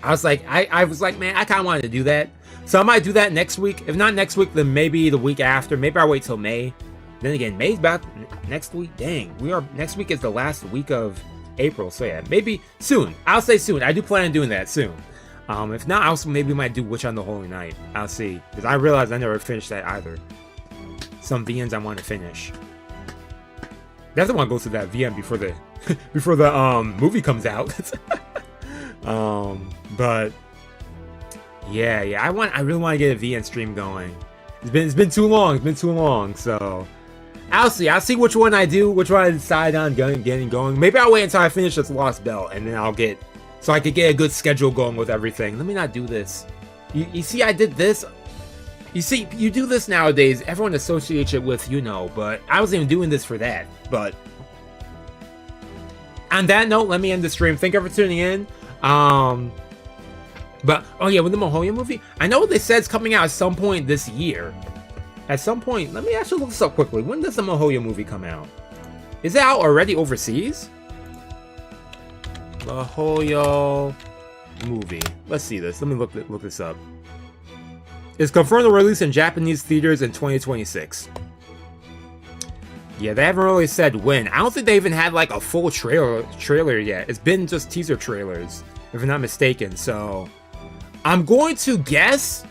was like, man, I kind of wanted to do that. So I might do that next week. If not next week, then maybe the week after. Maybe I'll wait till May. Then again, May's back next week. Dang, next week is the last week of April. So yeah, maybe soon. I'll say soon. I do plan on doing that soon. If not, I also maybe might do Witch on the Holy Night. I'll see. Because I realized I never finished that either. Some VNs I want to finish. Definitely want to go through that VN before the before the movie comes out. But yeah, I really want to get a VN stream going. It's been too long. So I'll see which one I do, which one I decide on getting going. Maybe I'll wait until I finish this Lostbelt, and then I'll get, so I could get a good schedule going with everything. Let me not do this. You see, I did this. You see, you do this nowadays. Everyone associates it with, but I wasn't even doing this for that. But on that note, let me end the stream. Thank you for tuning in. But, oh yeah, with the Mihoyo movie, I know they said it's coming out at some point this year. At some point, let me actually look this up quickly. When does the Mihoyo movie come out? Is it out already overseas? Mihoyo movie. Let's see this. Let me look this up. It's confirmed to release in Japanese theaters in 2026. Yeah, they haven't really said when. I don't think they even had like a full trailer yet. It's been just teaser trailers, if I'm not mistaken. So I'm going to guess.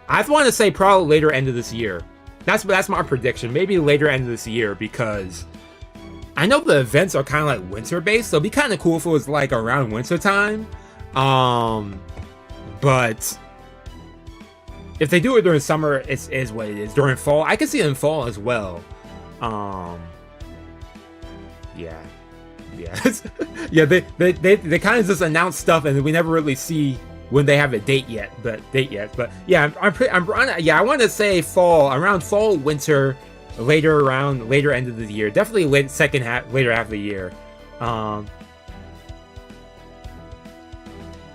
I want to say probably later end of this year. That's my prediction. Maybe later end of this year, because I know the events are kind of like winter based, so it'd be kind of cool if it was like around winter time. But if they do it during summer, it is what it is. During fall, I can see it in fall as well. Yeah. Yeah, they kind of just announce stuff, and we never really see when they have a date yet. But yeah, I want to say fall, around fall, winter, later end of the year, definitely later half of the year.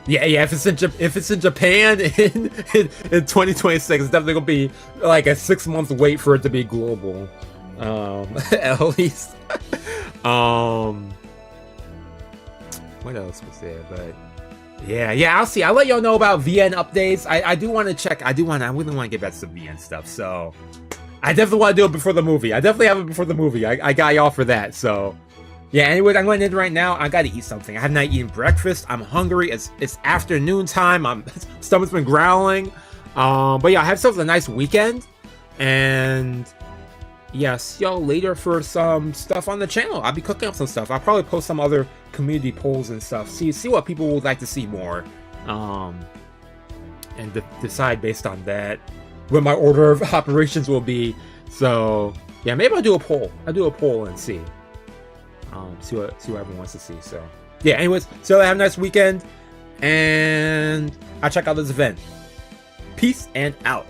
Yeah, if it's in Japan in 2026, it's definitely gonna be like a 6-month wait for it to be global. At least. What else was there? But yeah, I'll see. I'll let y'all know about VN updates. I do want to check. I really want to get back to some VN stuff. So I definitely want to do it before the movie. I definitely have it before the movie. I got y'all for that. So yeah. Anyways, I'm going to end right now. I got to eat something. I have not eaten breakfast. I'm hungry. It's afternoon time. Stomach's been growling. But yeah, I have yourselves a nice weekend, and yes, y'all later for some stuff on the channel. I'll be cooking up some stuff. I'll probably post some other community polls and stuff. See what people would like to see more, and decide based on that what my order of operations will be. So yeah, maybe I'll do a poll. And see what everyone wants to see. So yeah. Anyways, so have a nice weekend, and I'll check out this event. Peace and out.